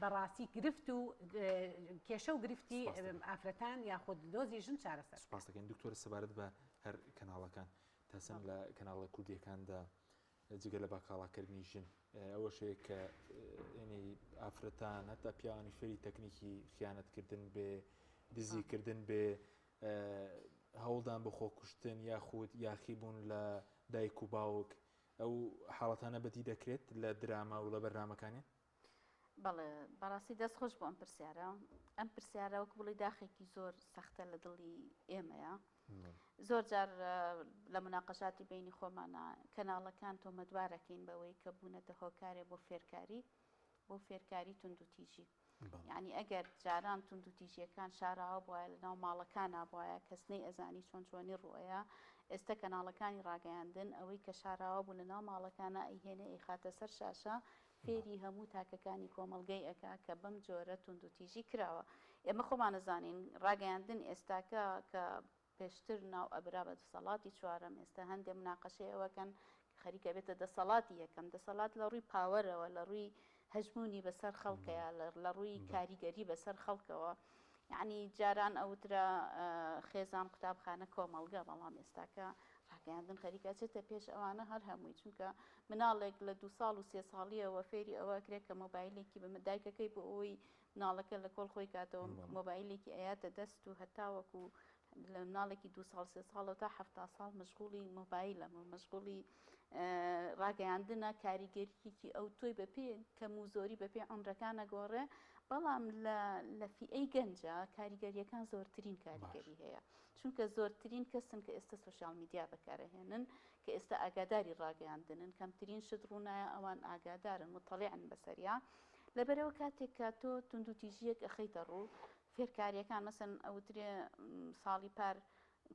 بەڕاستی گرفت و کێشە و گرفتی ئافرەتان یاخود دۆزی ژن چارەسەر. سپاس دەکەین دکتۆر سەبارەت بە هەر کەناڵەکان تاسم لە کەناڵە کوردیەکاندا جگە لە باکاڵاکردنی ژن ئەوە شەیە کە ینی ئافرەتان هەتا پیاوانی فێری تەکنیکی خیانەتکردن بێ دزیکردن بێ هەوڵدان بە خۆکوشتن یاخود یاخیبوون لە دایک و باوک ئەو حاڵەتانە بەدی دەکرێت لە دراما و لە بەرنامەکانێ؟ بەڵێ بەڕاستی دەست خۆش بۆ ئەم پرسیارە ئەم پرسیارە وەک بڵی داخێکی زۆر سەختە لە دڵی ئێمەیە زۆر جار لە مناقەشاتی بینی خۆمانە کەناڵەکان تۆمەتوارەکەین بەوەی کە بوونەتە هۆکارێ بۆ فێرکاری تونند و تیژی یعنی ئەگەر جاران تونند و تیژیەکان شاراوە بواە لە ناو ماڵەکان نابواە کەسنەی ئەزانی چۆنی ڕۆیە ئێستا کەناڵەکانی ڕاگەیاندن ئەوەی کە شاراوە بوو لە ناو ماڵەکانە ئەیهێنێ ئەیخاتە سەر شاشە فێری هەموو تاکەکانی کۆمەڵگەی ئەکا کە بەم جۆرە تونند و تیژی کراوە ئێمە خۆمان نەزانین ڕاگەیاندن ئێستاکە کە پێشتر ناو ئەبرا بە دەسەڵاتی چوارەم ئێستا هەندێک مناقەشەی ئەوەکەن خەریکە بێتە دەسەڵاتی یەکەم دەسەڵات لە ڕووی پاوەرەوە لە ڕووی هەژمونی بەسەر خەڵکەیە لە ڕووی کاریگەری بەسەر خەڵکەوە یعنی جاران ئەوترا خێزان قوتابخانە کۆمەڵگە بەڵام ئێستاکە ڕاگەیاندن خەریکە چێتە پێش ئەوانە هەر هەمووی چونکە مناڵێک لە 2 ساڵ و 3 ساڵیەوە فێری ئەوە کرێت کە مۆبایلێکی بە دایکەکەی بۆ ئەوی مناڵەکە لە کۆڵ خۆی کاتەوە مۆبایلێکی ئەیاتە دەست و هەتاوەکو لە مناڵێکی 2 ساڵ 3 ساڵەوە تا 7 ساڵ مەشغوڵی مۆبایلە مەشغوڵی ڕاگەیاندنە کاریگەریەکی ئەو تۆی بەپێ کەم و زۆری بەپێ عمرەکانە گۆڕێ بەڵام لە فیئەی گەنجە کاریگەریەکان زۆرترین کاریگەری هەیە چونکە زۆرترین کەسن کە ئێستا سوشیال میدیا بەکارەهێنن کە ئێستا ئاگاداری ڕاگەیاندنن کەمترین شت ڕوونایە ئەوان ئاگادارن مطەڵیعن بەسەریا لەبەرەوە کاتێک کە تۆ تونند و تیژیەک ئەخەیتە ڕوو فێرکاریەکان مەسەن ئەوترێ ساڵی پار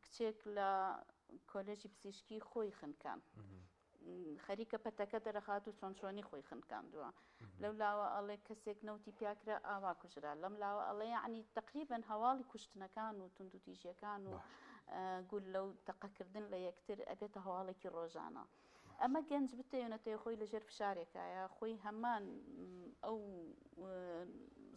کچێک لە کۆلێژی پزیشکی خۆی خنکان خەریکە پەتەکە دەرەخات و چۆنچۆنی خۆی خنکاندووە لەو لاوە ئەڵێ کەسێک نەوتی پیاکرا ئاوا کوژرا لەم لاوە ئەڵێ یعنی تقریبا هەواڵی کوشتنەکان و تونند و تیژیەکان و گول لەو تەقەکردن لە یەکتر ئەبێتە هەواڵێکی ڕۆژانە ئەمە گەنج بتەوێنێتەوە خۆی لەژێر فشارێکایە خۆی هەمان ئەو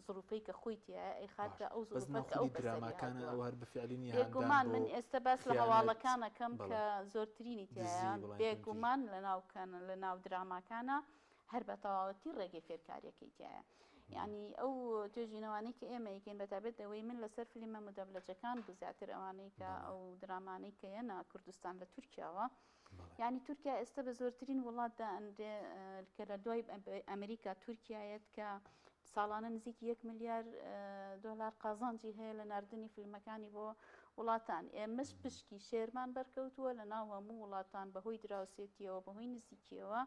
زروفەی کە خۆی تایە ئەی خاتە ئەو زروفەکە ئەو دراماکانە ئەو هەر بەفعلینی بێگومان من ئێستا باس لە هەواڵەکانەکەم کە زۆرترینی تایە بێگومان لە ناو دراماکانە هەر بە تەواوەتی ڕێگەی فێرکاریەکەی تایە یعنی ئەو توێژینەوانەی کە ئێمە یەکەین بەتابێت ئەوەی من لەسەر فیلمە مدەبلەجەکان بوو زیاتر ئەوانەی کە ئەو درامانەی کە هێنا کوردستان لە تورکیاوە یعنی تورکیا ئێستا بە زۆرترین وڵاتدا ئەندێ کە لە دوای ئەمریکا تورکیایەت کە ساڵانە نزیکی 1 ملیار دۆلار قازانجی هەیە لە ناردنی فیلمەکانی بۆ وڵاتان ئێمەش پشکی شێرمان بەرکەوتووە لە ناو هەموو وڵاتان بەهۆی دراوسێتیەوە بەهۆی نزیکیەوە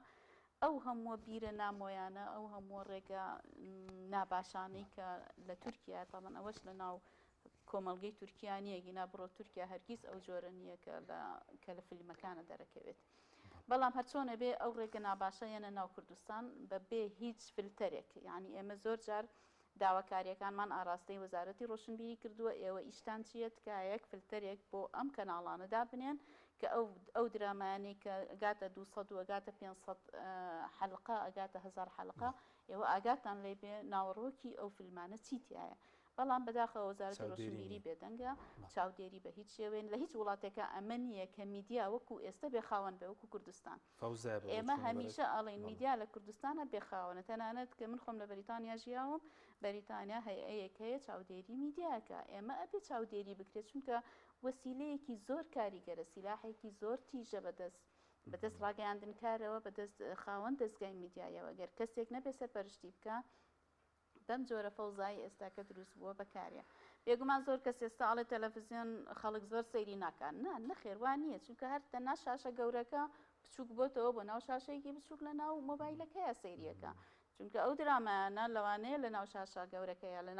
ئەو هەموو بیرە نامۆیانە ئەو هەموو ڕێگە ناباشانەی کە لە تورکیا تامان ئەوەش لە ناو کۆمەڵگەی تورکیانیە گینا بڕۆ تورکیا هەرگیز ئەو جۆرە نییە کە لە فیلمەکانە دەرەکەوێت بەڵام هەرچۆنە بێ ئەو ڕێگە ناباشە یەنە ناو کوردستان بە بێ هیچ فیلتەرێک یعنی ئێمە زۆر جار داواکاریەکانمان ئاراستەی وەزارەتی ڕۆشنبیری کردووە ئێوە ئیشتان چیە تکایەک فیلتەرێک بۆ ئەم کەناڵانەدا بنێن کە ئەو درامانەی کە ئەگاتە 200 و ئەگاتە 500 حەلقە ئەگاتە 1000 حەلقە ئێوە ئاگاتان لێ بێ ناوەڕۆکی ئەو فیلمانە چیتیایە بەڵام بەداخەوە وەزارەتی ڕۆشنبیری بێدەنگە چاودێری بە هیچ شێوێن لە هیچ وڵاتێکە ئەمە نییە کە میدیا وەکو ئێستا بێخاوەن بێ وەکو کوردستان ئێمە هەمیشە ئەڵێن میدیا لە کوردستانە بێخاوەنە تەنانەت کە من خۆم لە بەریتانیا ژیاوم بەریتانیا هەیەیەک هەیە چاودێری میدیاکە ئێمە ئەبێ چاودێری بکرێت چونکە وەسیلەیەکی زۆر کاریگەرە سیلاحێکی زۆر تیژە بەدەست ڕاگەیاندنکارەوە بەدەست خاوەن دەستگای میدیایەوە گەر کەسێک نەبێ سەرپەرشتی بکە بەم جۆرە فەوزایی ئێستا کە دروست بووە بەکارێ بێگومان زۆر کەس ئێستا ئاڵێ تەلەڤیزیۆن خەڵک زۆر سەیری ناکەن نەخێوان نییە چونکە هەر تەنها شاشە گەورەکە بچووک بۆتەوە بۆ ناو شاشەیەکی بچووک لە ناو مۆبایلەکەیە سەیریەکە چونکە ئەو درامانە لەوانەیە لە ناو شاشە گەورەکەیە لە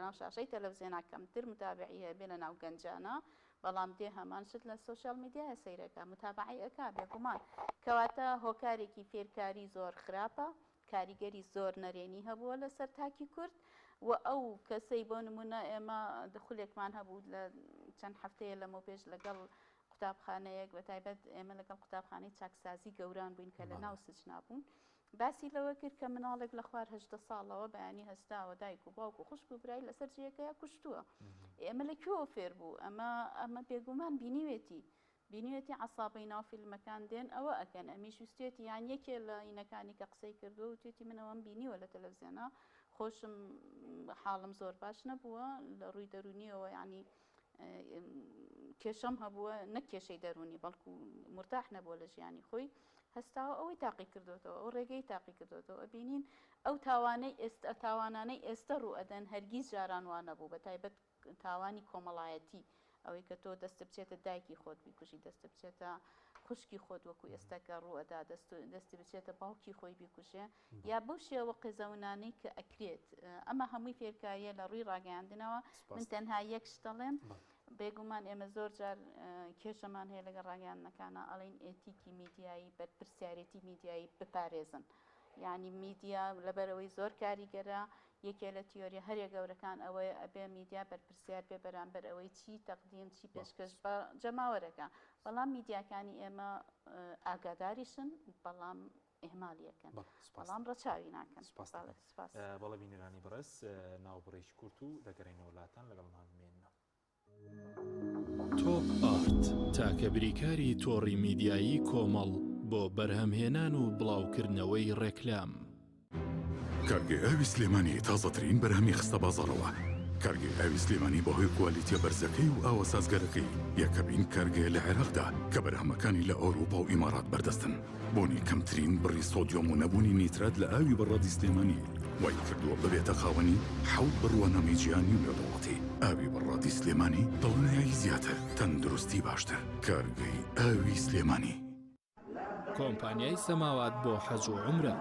ناو شاشەی تەلەڤیزیۆنا کەمتر متابعی هەیە بێ لە ناو گەنجانە بەڵام دێ هەمان شت لە سۆشیال میدیایە سەیرەکە متابعی ئەکا بێگومان کەواتە هۆکارێکی فێرکاری زۆر خراپە کاریگەری زۆر نەرێنی هەبووە لەسەر تاکی کورد و ئەو کەسەی بۆ نمونە ئێمە دخولێکمان هەبوو لە چەند هەفتەیە لەمە پێش لەگەڵ قوتابخانەیەک بەتایبەت ئێمە لەگەڵ قوتابخانەی چاکسازی گەوران بووین کە لە ناو سجنا بوون باسی لەوە کرد کە مناڵێک لە خوار 18 ساڵەوە بەیانی هەستاوە دایک و باوک و خوشک و برای لەسەر جێگەیە کوشتووە ئێمە لەکوێوە فێر بوو ئەمە بێگومان بینیوێتی عەسابەی ناو فیلمەکان دێن ئەوە ئەکەن ئەمیش ویستێتی یان یەکێ لە ئینەکانی کە قسەی کردووە و توێتی منەوەم بینیوە لە تەلەڤیزیۆنە خۆشم حاڵم زۆر باش نەبووە لە ڕووی دەرونیەوە ینی کێشەم هەبووە نەک کێشەی دەرونی بەڵکو مرتاح نەبووە لە ژیانی خۆی هەستاوە ئەوەی تاقی کردوێتەوە ئەو ڕێگەی تاقی کردوێتەوە ئەبینین ئەو تاوانانەی ئێستا ڕوو ئەدەن هەرگیز جاران وان نەبوو بەتایبەت تاوانی کۆمەڵایەتی ئەوەی کە تۆ دەستە بچێتە دایکی خۆت بیکوژی دەستە بچێتە خوشکی خۆت وەکو ئێستاکە ڕوئەدا دەستی بچێتە باوکی خۆی بیکوژێ یا بەو شێوە قێزەونانەی کە ئەکرێت ئەمە هەمووی فێرکاریە لە ڕووی ڕاگەیاندنەوە من تەنها یەک شتەڵێم بێگومان ئێمە زۆر جار کێشەمان هەیە لەگە ڕاگەیاندنەکانە ئەڵێن ئێتیکی میدیایی بەرپرسیارەتی میدیایی بپارێزن یعنی میدیا لەبەرەوەی زۆر کاریگەرە یەکێ لە تیۆری هەرێ گەورەکان ئەوەیە ئەبێ میدیا بەرپرسیار بێ بەرامبەر ئەوەی چی تەقدیم چی پێشکەش بە جەماوەرەکە بەڵام میدیاکانی ئێمە ئاگاداریشن بەڵام ئێمالیەکەن بەڵام ڕەچاوی ناکەن بەڵە بینەرانی بەڕێز ناوبڕێژی کورت و دەگەڕێنەوە وڵاتان لەگەڵمان بمێنەوە تۆپ ئارت تاکە بریکاری تۆڕی میدیایی کۆمەڵ بۆ بەرهەمهێنان و بڵاوکردنەوەی ڕێکلام کارگەی ئاوی سلێمانی تازەترین بەرهەمی خستە بازاڕەوە کارگەی ئاوی سلێمانی بەهۆی کوالیتیە بەرزەکەی و ئاوە سازگەرەکەی یەکەمین کارگەیە لە عێراقدا کە بەرهەمەکانی لە ئەوروپا و ئیمارات بەردەستن بۆنی کەمترین بڕی سۆدیۆم و نەبوونی نیترات لە ئاوی بەڕادی سلێمانی وای کردووە ببێتە خاوەنی حەوت بڕوانەمی گیانی و لێدوڵەتی ئاوی بەڕادی سلێمانی دڵنیایی زیاتر تەندروستی باشتر کارگەی ئاوی سلێمانی کۆمپانیای سەماوات بۆ حەج و عومرە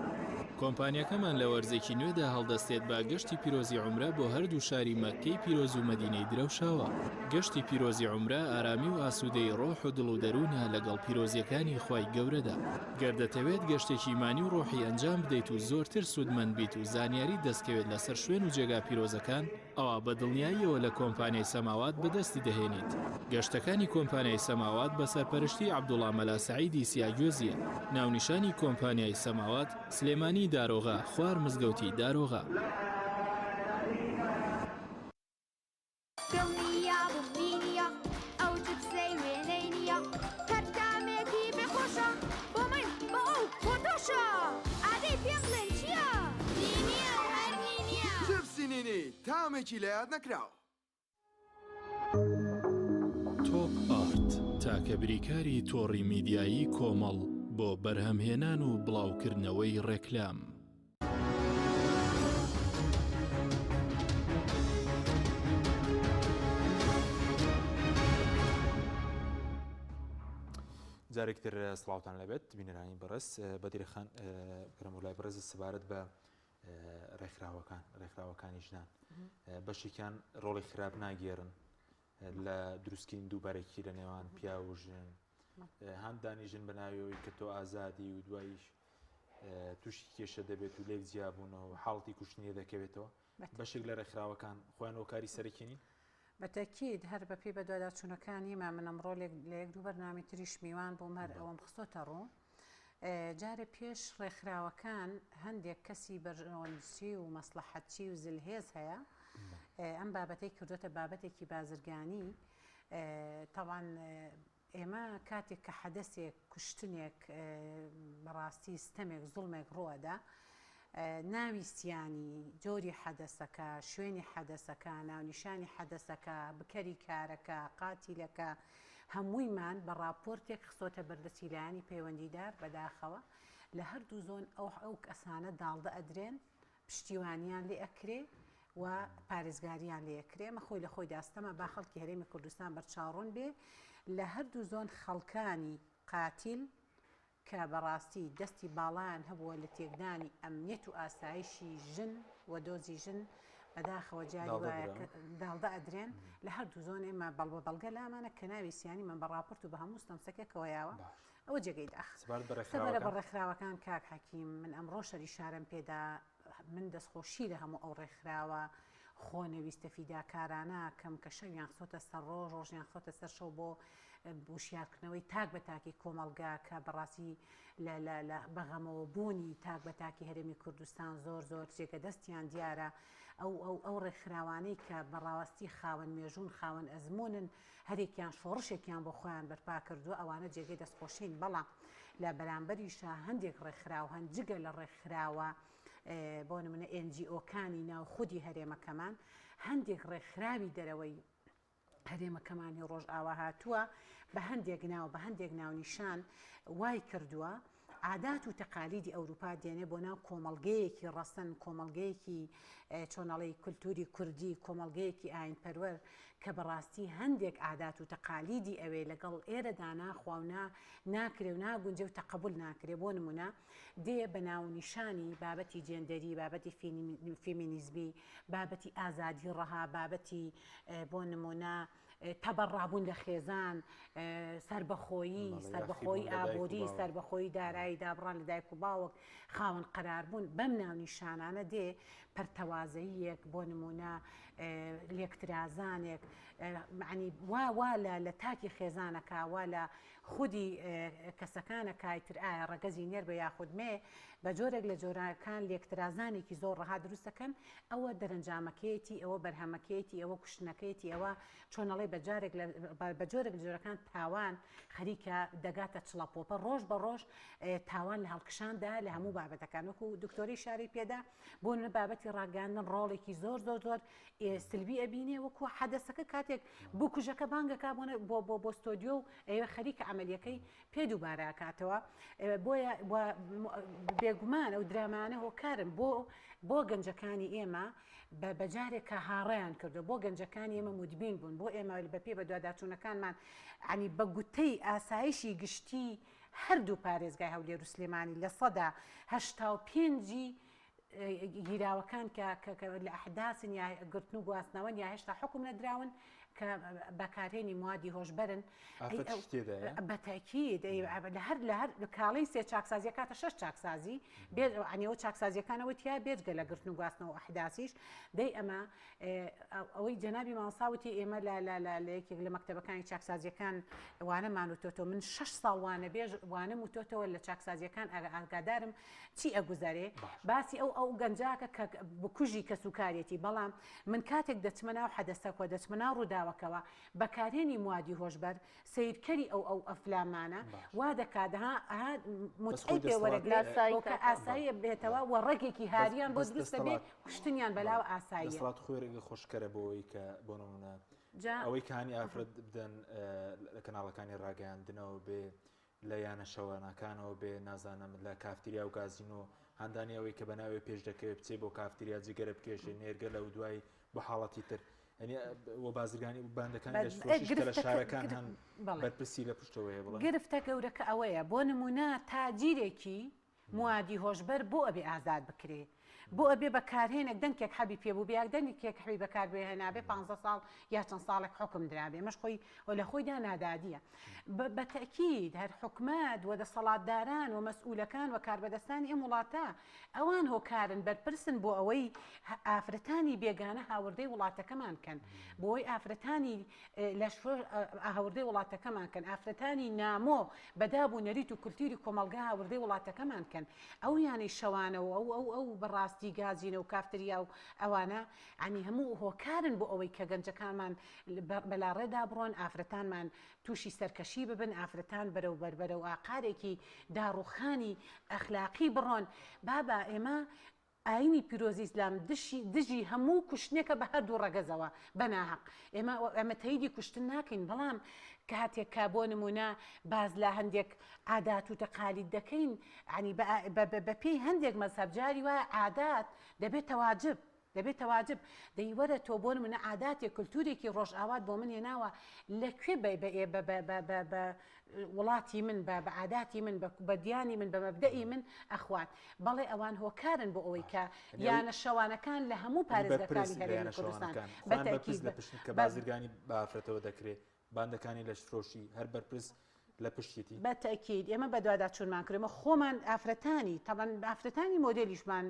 کۆمپانیەکەمان لە وەرزێکی نوێدا هەڵدەستێت با گەشتی پیرۆزی عومرە بۆ هەردوو شاری مەککەی پیرۆز و مەدینەی درەوشاوە گەشتی پیرۆزی عومرە ئارامی و ئاسوودەی ڕۆح و دڵ و دەروونە لەگەڵ پیرۆزیەکانی خوای گەورەدا گەردەتەوێت گەشتێکی مانی و ڕۆحی ئەنجام بدەیت و زۆرتر سوودمەند بیت و زانیاری دەستکەوێت لەسەر شوێن و جێگا پیرۆزەکان ئەوە بە دڵنیاییەوە لە کۆمپانیای سەماوات بەدەستی دەهێنیت گەشتەکانی کۆمپانیای سەماوات بە سەرپەرشتی عەبدوڵڵا مەلا سەعیدی سیاگوێزیە ناونیشانی کۆمپانیای سەماوات سلێمانی دارۆغا خوار مزگەوتی دارۆغا دڵنیا ببینیە ئەو جبسەی وێنەی نییە کەرتامێکی بێخۆشە بۆ من بە ئەو خۆتۆشە ئادەی پێم بڵێن چییە؟ نینیە هەرنی نییە جبسی نینی تامێکی لە یاد نەکراوە تۆپ ئارت تاکە بریکاری تۆڕی میدیایی کۆمەڵ بۆ بەرهەمهێنان و بڵاوکردنەوەی ڕێکلام جارێکتر سڵاوتان لەبێت بینەرانی بەڕێز بەدیرخان گرەمولای بەڕێز سەبارەت بە ڕێکخراوەکانی ژنان بەشێکیان ڕۆڵی خراپ ناگێڕن لە دروستکردن دووبارێکی لە نێوان پیا و ژن هەندانی ژن بەناویەوەی کە تۆ ئازادی و دواییش تووشی کێشە دەبێت و لێک جیابوونەوە و حاڵتی کوشتنیە دەکەوێتەوە بەشێک لە ڕێکخراوەکان خۆیان ئەوکاری سەرکێنین بەتەکید هەر بەپی بە دوواداچوونەکانی ما من ئەمڕۆ لە یەک دوو بەرنامی تریش میوان بۆم هەر ئەوەم خستۆتە ڕوو جارە پێش ڕێکخراوەکان هەندێک کەسی بەرژەوەنووسی و مەسلحەتچی و زلهێز هەیە ئەم بابەتەی کردوتە بابەتێکی بازرگانی تەوان ئێمە کاتێک کە حەدەسێک کوشتنێک بەڕاستی ستەمێک زوڵمێک ڕۆەدا ناویستیانی جۆری حەدەسەکە شوێنی حەدەسەکە ناونیشانی حەدەسەکە بکەری کارەکە قاتیلەکە هەموویمان بە راپۆرتێک خستۆتە بەردەسیلایانی پەیوەندیدار بەداخەوە لە هەردوو زۆن ئەو کەسانە داڵدە ئەدرێن پشتیوانیان لێ ئەکرێ و پارێزگاریان لێکرێ مە خۆی لە خۆی داستەمە با خەڵکی هەرێمی کوردستان بەرچاوڕوون بێ لە هەردوو زۆن خەڵکانی قاتیل کە بەڕاستی دەستی باڵیان هەبووە لە تێکدانی ئەمنیەت و ئاسایشی ژن و دۆزی ژن بەداخەوە جاری وایە داڵدا ئەدرێن لە هەردوو زۆن ئێمە بەڵبە بەڵگە لامانە کە ناوی سیانی من بە ڕاپۆرت و بە هەموو ستەمسەکێکەوە یاوە ئەوە جێگەی داخ سەبارە بە ڕێکخراوەکان کاک حەکیم من ئەمڕۆ شەری شارم پێدا من دەستخۆشی لە هەموو ئەو ڕێکخراوە خۆنەویستە فیداکارانە کەم کە شەویان خسۆتە سەر ڕۆژ ڕۆژیان خۆتە سەر شەو بۆ وشیارکردنەوەی تاک بە تاکی کۆمەلگا کە بەڕاستی لە بەغەمەوە بوونی تاک بە تاکی هەرێمی کوردستان زۆر زۆر جێگە دەستیان دیارە ئەو ڕێکخراوانەی کە بەڕاوەستی خاوەن مێژوون خاوەن ئەزمونن هەرێکیان شۆڕشێکیان بۆ خۆیان بەرپا کردووە ئەوانە جێگەی دەستخۆشین بەڵام لە بەرامبەریشە هەندێک ڕێکخراو هەنجگە لە ڕێکخراوە بۆ نمونە NGOکانی ناو خودی هەرێمەکەمان هەندێک ڕێکخراوی دەرەوەی هەرێمەکەمانی ڕۆژ ئاوا هاتووە بە هەندێک ناو بە هەندێک ناونیشان وای کردووە عادات و تەقالیدی ئەوروپا دێنێ بۆ ناو کۆمەڵگەیەکی ڕەسەن کۆمەڵگەیەکی چۆنەڵی کولتوری کوردی کۆمەڵگەیەکی ئاینپەروەر کە بەڕاستی هەندێک عادات و تەقالیدی ئەوێ لەگەڵ ئێرەدا ناخواونا ناکرێ و ناگونجێ و تەقبول ناکرێ بۆ نمونە دێ بە ناونیشانی بابەتی جێندەری بابەتی فێمینیزمی بابەتی ئازادی ڕەها بابەتی بۆ نمونە تەبەڕابوون لە خێزان سربەخۆیی ئابووری سربەخۆیی دارایی دابڕان لە دایک و باوک خاوەن قەراربوون بەم ناونیشانانە دێ پەرتەوازەیەک بۆ نمونە لێکترازانێک معنی وا لە تاکی خێزانەکە وا لە خودی کەسەکانە کایتر ئایا ڕەگەزی نێر بە یاخودمێ بە جۆرێک لە جۆرەکان لێکترازانێکی زۆر ڕەها دروستەکەن ئەوە دەرەنجامەکەیەتی ئەوە بەرهەمەکەیەتی ئەوە کوشتنەکەیەتی ئەوە چۆنەڵێ بە جۆرێک لە جۆرەکان تاوان خەریکە دەگاتە چڵەپۆپە ڕۆژ بە ڕۆژ تاوان لە هەڵکشاندا لە هەموو بابەتەکان وەکو دکتۆری شاری پێدا بۆ نمونە بابەتی ڕاگەاندن ڕۆڵێکی زۆر سلبی ئەبینێ وەکو حەدەسەکە کاتێک بۆ کوژەکە بانگەکە بۆ ستۆدیۆ و ئێوە خەریکە ئەمەلیەکەی پێ دووبارە کاتەوە بۆیە بێگومان ئەو درامانە هۆکارن بۆ گەنجەکانی ئێمە بەجارێکە هاڕیان کردو بۆ گەنجەکانی ئێمە مودبین بوون بۆ ئێمە بەپێ بە دوواداچوونەکانمان عنی بە گوتەی ئاسایشی گشتی هەردوو پارێزگای هەولێر و سلێمانی لە سەدا 85 گیراوەکان کە لە ئەحداسن یا گرتن و گواستنەوەن یا هێشتا حکم نەدراون کە بەکارهێنی موادی هۆشبەرن بەتاکید لە هەر کاڵی سێ چاکسازی کاتە 6 چاکسازی ئەوە چاکسازیەکانەوە تیا بێجگە لە گرتن و گواستنەوە ئەحداسیش دەی ئەمە ئەوەی جەنابی مامساوتی ئێمە لە یەکێک لە مەکتەبەکانی چاکسازیەکان وانەمان وتۆتەوە من 6 ساڵ وانە بێژ وانە وتۆتەوە لە چاکسازیەکان ئاگادارم چی ئەگوزارێ باسی ئەو گەنجاکە کە بکوژی کەسوکارێتی بەڵام من کاتێک دەچمە ناو حەدەسەکە دەچمە ناو ڕووداوەکەوە بەکارهێنی موادی هۆشبەر سیرکەری ئەو ئەفلامانە وا دەکاتها متعی پێوەرەگرێت ئاسایی بێتەوە و ڕێگێکی هاریان بۆ دروستە بێ کوشتنیان بەلاو ئاسایی دەسەڵات خۆی خۆشکەرە بۆەوەی کە بۆ نمونە ئەوەی کانی ئافرەت بدەن لە کەناڵەکانی ڕاگەیاندنەوە بێ لە یانە شەوانەکانەوە بێ نازانم لە کافتریا و گازینۆ هەندانی ئەوەی کە بەناوێ پێش دەکەوێت بچێ بۆ کافتریا جگەرە بکێشێ نێرگە لە دوای بۆ حاڵەتی تر وە بازرگانی باندەکانی لە شارەکان هەن بەرپرسی لە پشتەوەیە بڵێ گرفتە گەورەکە ئەوەیە بۆ نمونە تاجیرێکی موادی هۆشبەر بۆ ئەبێ ئازاد بکرێ بۆ ئەبێ بەکارهێنێک دەنگێک حەبی پێبوو بێک دەنگێک حەبی بەکاربێ هەنابێ 15 ساڵ یا چەند ساڵێک حکم درابێ مەش خۆی لە خۆیدا نادادیە بەتەکید هەر حکومەت و دەسەڵاتداران و مەسئولەکان و کاربەدەستانی ئەم وڵاتە ئەوان هۆکارن بەرپرسن بۆ ئەوەی ئافرەتانی بێگانە هاوردەی وڵاتەکەمان کەن بۆی ئافرەتانی هاوردەی وڵاتەکەمان کەن ئافرەتانی نامۆ بەدابوو نەریت و کولتوری کۆمەلگا هاوردەی وڵاتەکەمان کەن ئەو یانەی شەوانەوە ئەو بەڕاستی گازینە و کافتریا و ئەوانە عنی هەموو هۆکارن بۆ ئەوەی کە گەنجەکانمان بەلاڕێدا بڕۆن ئافرەتانمان تووشی سەرکەشی ببن ئافرەتان بەرەو بەربەرە و ئاقارێکی داڕوخانی ئەخلاقی بڕۆن بابا ئێمە ئاینی پیرۆزی ئیسلام دژی هەموو کوشتنێکە بە هەردوو ڕەگەزەوە بەناحەق ئێمە تەییدی کوشتن ناکەین بەڵام کاتێک کا بۆ نمونە باز لە هەندێک عادات و تەقالید دەکەین عنی بەپێی هەندێک مەزهەب جاری وایە عادات دەبێتە واجب دەبێتە واجب دەیوەرە تۆ بۆن منە عاداتێک کللتورێکی ڕۆژئاوات بۆ من هێناوە لەکوێ بە وڵاتی من بە عاداتی من بە دیانی من بە مەبدەئی من ئەخوات بەڵێ ئەوان هۆکارن بۆ ئەوەی کە یانە شەوانەکان لە هەموو پارێزەکانی هەرێمی کوردستان بەتەکیید لە پشت کە بازرگانی بافرەتەوە دەکرێت باندەکانی لە شفرۆشی هەر بەرپرس لە پشتیتی بەتەکیید ئێمە بە دووادا چونمان کردمە خۆمان ئافرەتانی تاوان ئافرەتانی مۆدلیشمان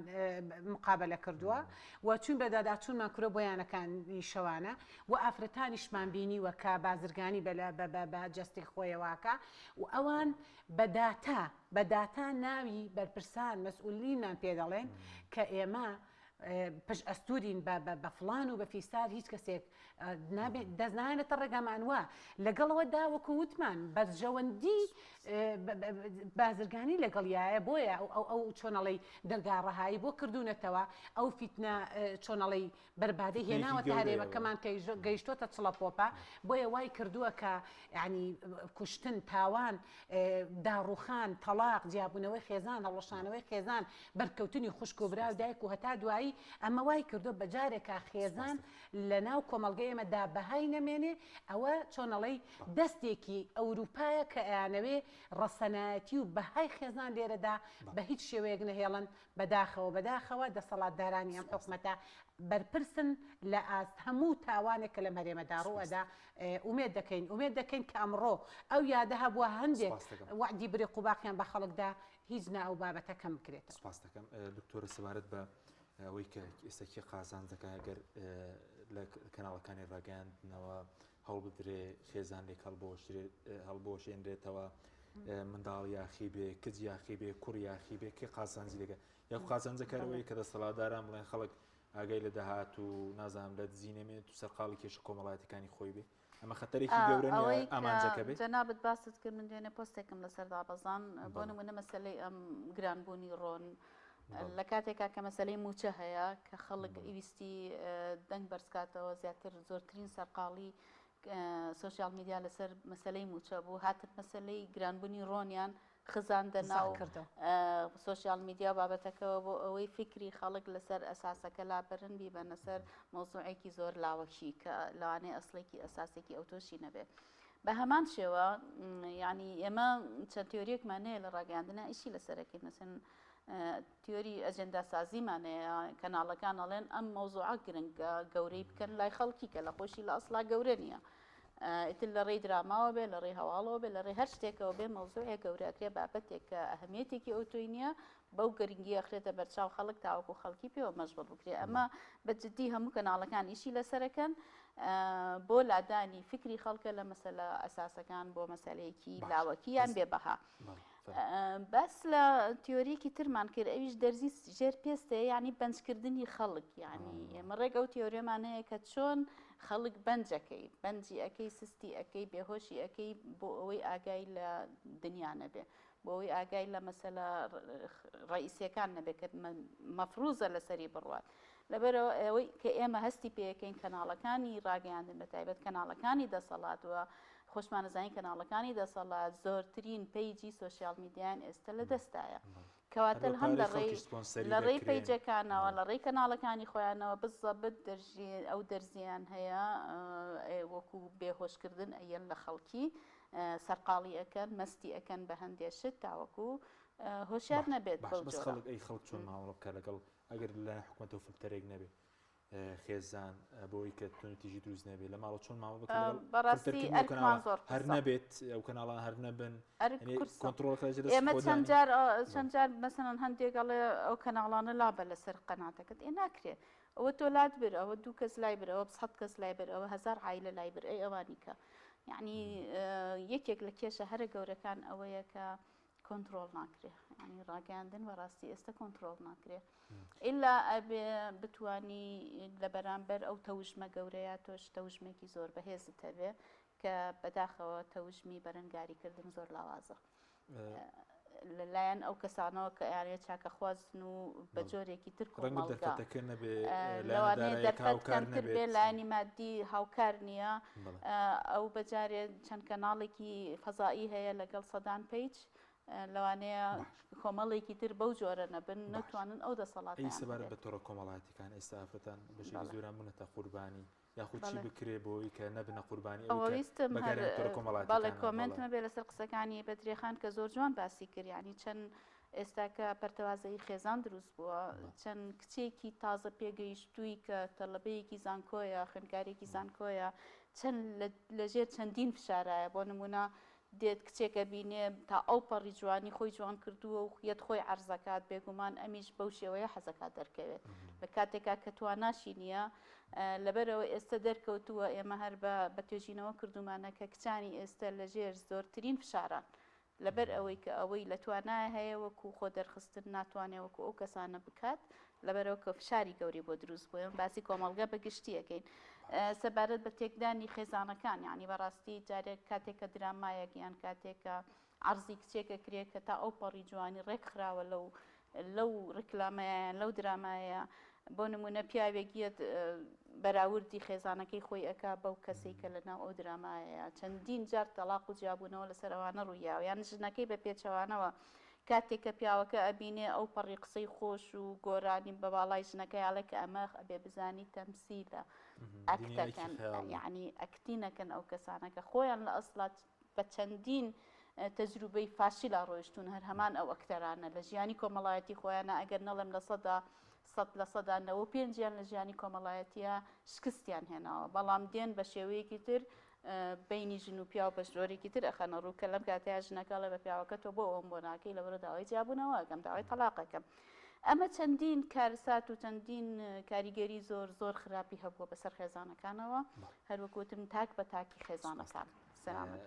مقابلە کردووە و چون بە دووادا چونمان کرۆ بۆیانەکانی شەوانە و ئافرەتانیشمان بینیوە کە بازرگانی بە جەستی خۆیەواکە و ئەوان بەداتا ناوی بەرپرسان مەسئولینان پێ دەڵێن کە ئێمە پش ئەستورین بە فڵان و بە فیسار هیچ کەسێک دەستنانێتە ڕێگەمانوە لەگەڵەوە داوەکو وتمان بەرژەوەندی بازرگانی لەگەڵیایە بۆیە ئەو چۆنەڵی دەرگاڕەهایی بۆ کردوونەتەوە ئەو فیتنە چۆنەڵی بەربادەی هێناوەتە هەرێمەکەمان کە گەیشتۆتە چڵەپۆپە بۆیە وای کردووە کە ینی کوشتن تاوان داڕوخان تەلاق جیابوونەوەی خێزان هەڵۆشانەوەی خێزان بەرکەوتنی خوشک و برا و دایک و هەتا دوایی ئەمە وای کردو بەجارێکە خێزان لە ناو کۆمەڵگەی ئێمەدا بەهای نەمێنێ ئەوە چۆنەڵی دەستێکی ئەوروپایە کە ئەیانەوێ ڕەسەنایەتی و بەهای خێزان لێرەدا بە هیچ شێوەیەک نەهێڵن بەداخەوە دەسەڵاتدارانی ئەم حکومەتە بەرپرسن لە هەموو تاوانێک کە لەم هەرێمەدا ڕوەدا ئومێد دەکەین کە ئەمڕۆ ئەو یادە هەبووە هەندێک وعدی برێ قوباقیان بە خەڵکدا هیچ نا ئەو بابەتە کەم بکرێتەوە. سپاس دەکەم دکتۆرە سەبارەت بە ئەوەی کە ئێستاکی قازانجەکە ئەگەر لە کەناڵەکانی ڕاگەاندنەوە هەوڵ بدرێ خێزان لێک هەڵبۆشێنرێتەوە منداڵ یاخی بێ کچ یاخی بێ کوڕ یاخی بێ کێ قازانجی لەگە یا قازانجەکەرەوەی کە دەسەڵاتداران بڵێن خەڵک ئاگای لە دەهات و نازانم لە دزینەمێت و سەرقاڵی کێشە کۆمەڵایەتەکانی خۆی بێ ئەمە خەتەرێکی گەورەی ئامانجەکە بێت. جەنابەت باست کرد من دوێنێ پۆستێکم لەسەر دابەزان بۆ نمونە مەسەلەی ئەم گرانبوونی ڕۆن لە کاتێکا کە مەسەلەی موچە هەیە کە خەڵک ئیویستی دەنگ بەرزکاتەوە زیاتر زۆرترین سەرقاڵی سوشیال میدیا لەسەر مەسەلەی موچە بوو هاتن مەسەلەی گرانبوونی ڕۆنیان خزاندە ناو سوشیال میدیا بابەتەکەەوە بۆ ئەوەی فکری خەڵک لەسەر ئەساسەکە لابرن بیبەنە سەر مۆزوعێکی زۆر لاوەکی کە لەوانەیە ئەسڵێکی ئەساسێکی ئەوتۆشی نەبێت. بە هەمان شێوە ینی ئێمە چەند تیۆریەکمانەیە لە ڕاگەاندنە ئیشی لەسەرەکەین مەسەن تیۆری ئەجەندا سازیمانەیە کەناڵەکان ئەڵێن ئەم مۆزوعە گرنگە گەورەی بکەن لای خەڵکی کە لە خۆشی لە ئەسڵا گەورە نییە. ئیتر لە ڕێی دراماوە بێ لە ڕێی هەواڵەوە بێ لە ڕێ هەر شتێکەوە بێ مەوزوعێک گەورەکرێ بابەتێک کە ئەهەمیەتێکی ئەوتۆی نییە بەو گەرنگی ئەخرێتە بەرچاو خەڵک تاوەکو خەڵکی پێوە مەشغوڵ بکرێ. ئەمە بەجددی هەموو کەناڵەکان ئیشی لەسەرەکەن بۆ لادانی فکری خەڵکە لە مەسەلە ئەساسەکان بۆ مەسەلەیەکی لاوەکییان بێبەها. بەس لە تیۆریکی ترمان کرد ئەویش دەرزی ژێر پێستەیە ینی بەنجکردنی خەڵک ینی ئێمە ڕێگە و تیۆریەمانەیە کە چۆن خەڵک بەنجەکەی بەنجی ئەەکەی سستی ئەەکەی بێهۆشی ئەەکەی بۆ ئەوەی ئاگای لە دنیا نەبێ بۆ ئەوەی ئاگای لە مەسەلە ڕئیسیەکان نەبێت کە مەفروزە لەسەری بڕوات. لەبەرەوە ئەوەی کە ئێمە هەستی پێەکەین کەناڵەکانی ڕاگەاندن بە تایبەت کەناڵەکانی دەسەڵاتوە خۆشمانەزانین کەناڵەکانی دەسەڵات زۆرترین پیجی سوشیال میدیایان ئێستا لە دەستایە کەواتە هەم لە ڕێی پیجەکانەوە لە ڕێی کەناڵەکانی خۆیانەوە بزەبت ئەو دەرزیان هەیە وەکو بێهۆشکردن ئەیەن لە خەڵکی سەرقاڵی ئەەکەن مەستی ئەەکەن بە هەندێشت تاوەکو هۆشیار نەبێت خەڵک ئەی خەڵک چۆن ماوەڵ بکە لەگەڵ ئەگەر لە حکوومەتەوە فلتەرێک نەبێت خێزان بۆی کە تونەتیژی دروست نەبێت لە ماڵە چۆن ماوە بەڕاستی هەر نەبێت ئەو کەناڵان هەر نەبن ئێمە چەند جار مەسەن هەندێکڵێ ئەو کەناڵانە لابە لەسەر قەناتەکەت ناکرێت ئەوە تۆ لات بر ئەوە 2 کەس لای بر ئەوە 100 کەس لای بر ئەوە 1000 عایلە لای بر ئەی ئەوانی کە یعنی یەکێک لە کێشە هەرە گەورەکان ئەوەیە کە کۆنتترۆل ناکرێ ینی ڕاگەاندن بەڕاستی ئێستا کۆنتترۆل ناکرێ ئللا ئەبێ بتانی لە بەرامبەر ئەو تەوژمە گەورەیە تۆش تەوژمێکی زۆر بەهێزت هەبێ کە بەداخەوە تەوژمی بەرەنگاریکردن زۆر لاوازە لەلایەن ئەو کەسانەوە کە یانێت چاکە خوازن و بە جۆرێکی تر لەوانەیە دەرفەتکەمتر بێ لایەنی مادی هاوکار نییە ئەو بەجارێ چەند کەناڵێکی فەزایی هەیە لەگەڵ سەدان پیج لەوانەیە کۆمەڵێکی تر بەو جۆرە نەبن نەتوانن ئەو ئەی دەسەڵاتیان سەبارەت بە تۆڕە کۆمەڵایەتەکان ئێستا ئافرەتان بەشێکی زۆران بوونەتە قوربانی یاخود چی بکرێ بۆی کە نەبنە قوربانی ئەوەویستم کۆمەڵایەتی باڵێ کۆمنتمە بێ لەسەر قسەکانی بەدرێخان کە زۆر جوان باسی کرد ینی چەند ئێستاکە پەرتەوازەی خێزان دروست بووە چەند کچێکی تازە پێگەیشتووی کە تەلەبەیەکی زانکۆیە خوێندکارێکی زانکۆیە چەند لەژێر چەندین فشارایە بۆ نمونە دێت کچێکە بینێ تا ئەو پەڕی جوانی خۆی جوان کردووە و یەت خۆی عەرزەکات بێگومان ئەمیش بەو شێوەیە حەزەکات دەرکەوێت لە کاتێکا کە تواناشی نییە لەبەرەوە ئێستا دەرکەوتووە ئێمە هەر بە توێژینەوە کردومانە کە کچانی ئێستا لەژێر زۆرترین فشاران لەبەر ئەوەی کە ئەوەی لە توانای هەیە وەکو خۆ دەرخستن ناتوانێت وەکو ئەو کەسانە بکات لەبەرەوە کە فشاری گەوری بۆ دروست بووە باسی کۆمەڵگە بەگشتیەکەین سەبارەت بە تێکدانی خێزانەکان یعنی بەڕاستی جارێک کاتێککە درامایەک یان کاتێکە عەرزی کچێکە کرێت کە تا ئەو پەڕی جوانی ڕێک خراوە لەو ڕکلامەیە لەو درامایە بۆ نمونە پیاوێکیت بەراوردی خێزانەکەی خۆی ئەکا بەو کەسێک کە لەناو ئەو درامایە چەندین جار تەلاق و جیابوونەوە لەسەر ئەوانە ڕوویاوە یان ژنەکەی بە پێچەوانەوە کاتێک کە پیاوەکە ئەبینێ ئەو پەڕی قسەی خۆش و گۆرانی بە باڵای ژنەکەی یاڵێ کە ئەمە ئەبێ بزانی تەمسیلە ئەکتەکەن یعنی ئەکتینەکەن ئەو کەسانەکە خۆیان لە ئەسڵات بە چەندین تەجروبەی فاشیلا ڕۆیشتون هەر هەمان ئەو ئەکتەرانە لە ژیانی کۆمەڵایەتی خۆیانە ئەگەر نەڵێم لە 100% لە ژیانی کۆمەڵایەتیە شکستیان هێناوە بەڵام دێن بە شێوەیەکی تر بینی ژن و پیا و بە ژۆرێکی تر ئەخەنە ڕوو کە لەم کاتەیە ژنەکە لە بە پیاوەکە تۆ بۆ ئەوم بۆ ناکەی لەبەرە داوای جیابوونەوە ئەەکەم داوای تەلاقەکەم ئەمە چەندین کارسات و چەندین کاریگەری زۆر زۆر خراپی هەبووە بەسەر خێزانەکانەوە هەروەکوتم تاک بە تاکی خێزانەکان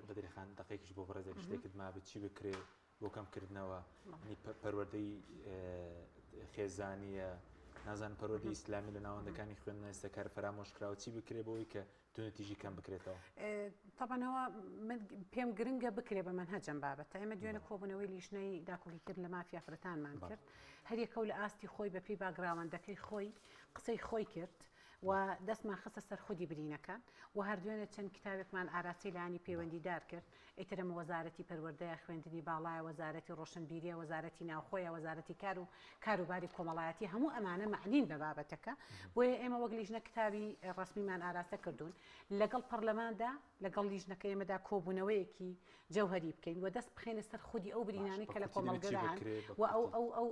بەدرێخان دقیقیش بۆ بڕێزێک شتێکت ما بچی بکرێ بۆ کەمکردنەوە پەروەردەی خێزانیە نازان پەرۆدی ئیسلامی لە ناوەندەکانی خوێندنە ئێستا کار فەرامۆشکراوە چی بکرێ بۆی کە تونەتیژی کەم بکرێتەوە تاپانەوە پێم گرنگە بکرێ بە منهەجم بابەتە ئێمە دوێنە کۆبوونەوەی لیژنەی داخڵی کرد لە مافیا فرەتانمان کرد هەر یەکەو لە ئاستی خۆی بەپی باگراوەندەکەی خۆی قسەی خۆی کرد و دەستمان خستە سەر خودی برینەکان و هەردوێنە چەند کتابێکمان ئاراسی لانی پەیوەندیدار کرد ئیترەمە وەزارەتی پەروەردەیە خوێندنی باڵایە وەزارەتی ڕۆشنبیریە وەزارەتی ناوخۆیە وەزارەتی کاروباری کۆمەڵایەتی هەموو ئەمانە معنین بە بابەتەکە بۆیە ئێمە وەک لیژنە کتابی ڕسمیمان ئاراستە کردوون لەگەڵ پەرلەماندا لەگەڵ لیژنەکە ئێمەدا کۆبوونەوەیەکی جەوهری بکەین و دەست بخێنە سەر خودی ئەو برینانەی کە لە کۆمەڵگەدان و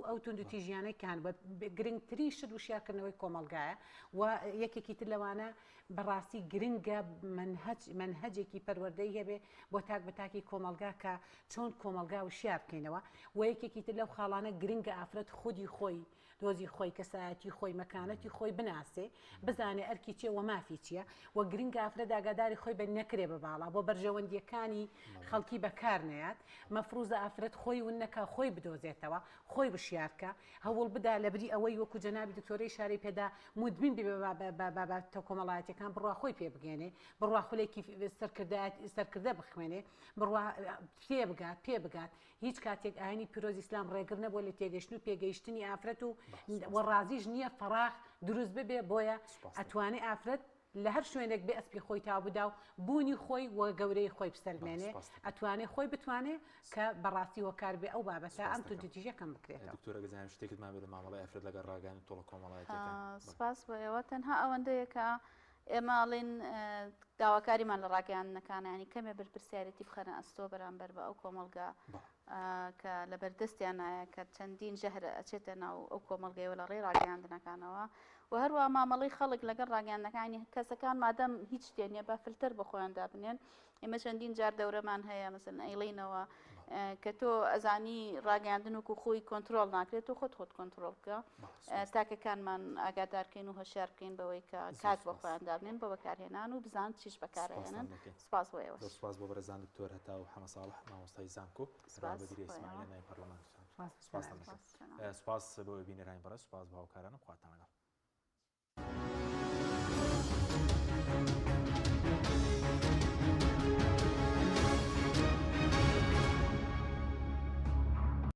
ئەو توندوتیژیانەی کان بە گرنگترین شت وشیارکردنەوەی کۆمەلگایە و یەکێکی تر لەوانە بەڕاستی گرنگە منهەجێکی پەروەردەی هەبێ بۆ تاک بەتاکی کۆمەلگا کە چۆن کۆمەلگا وشیار بکەینەوە و یەکێکی تر لەو خاڵانە گرنگە ئافرەت خودی خۆی دۆزی خۆی کەسایەتی خۆی مەکانەتی خۆی بناسێ بزانێ ئەرکی چیە و مافی چییە و گرنگە ئافرەت ئاگاداری خۆی بە نەکرێ بە باڵا بۆ بەرژەوەندیەکانی خەڵکی بەکار نەیات مەفروزە ئافرەت خۆی ون نەکا خۆی بدۆزێتەوە خۆی بشیارکە هەوڵ بدا لەبری ئەوەی وەکو جەنابی دکتۆرەی شاری پێدا مدمین بێ تە کۆمەڵایەتەکان بڕوا خۆی پێ بگەێنێ بڕوا خولێکی سەرکردە بخوێنێ بڕوا پێ بگات هیچ کاتێک ئاینی پیرۆزی ئیسلام ڕێگر نەبووە لە تێگەشتن و پێگەیشتنی ئافرەت و وەڕازیش نییە فەراغ دروست ببێ بۆیە ئەتوانێ ئافرەت لە هەر شوێنێک بێ ئەسپی خۆی تابوودا و بوونی خۆی وە گەورەی خۆی بسەلمێنێ ئەتوانێ خۆی بتوانێ کە بەڕاستی وەکار بێ ئەو بابەتە ئەم توندوتیژەکەم بکرێتەوە دکتۆرە گەزانم شتێکت ما بێ لە مامەڵای ئافرەت لەگەڵ ڕاگەانی تۆڵە کۆمەڵایەتەکان سپاس بۆ ئێوە تەنها ئەوەندەیە کە ئێمە ئەڵێن داواکاریمان لە ڕاگەیاندنەکانانی کەمێ بەرپرسیارەتی بخەنە ئەستۆ بەرامبەر بە ئەو کۆمەلگا کە لە بەردەستیانایە کە چەندین ژەهرە ئەچێتە ناو ئەو کۆمەلگەیەوە لە ڕێی ڕاگەیاندنەکانەوە و هەروە مامەڵی خەڵک لەگەڵ ڕاگەیاندنەکانی کەسەکان مادەم هیچ شتێنیە بە فلتەر بە خۆیان دابنێن ئێمە چەندین جار دەورەمان هەیە مەسەن ئەیڵینەوە کە تۆ ئەزانی ڕاگەیاندن وکو خۆی کۆنتترۆل ناکرێت و خۆت کۆنتترۆل بکە تاکەکانمان ئاگادارکەین و هۆشیار بکەین بەوەی کە کات بە خۆیان دابنێن بە بەکارهێنان و بزان چیش بەکارهێنن سپاس بۆ ئێوە سپاس بۆ بەرەزان دکتۆر هەتا و حەمە ساڵح مامۆستای زانکۆ بەگیری ئیسماعیل نای پەرلەمان سپاس بۆ بینەرانی بەڕێز سپاس بە هاوکارانم خواتان لەگەڵ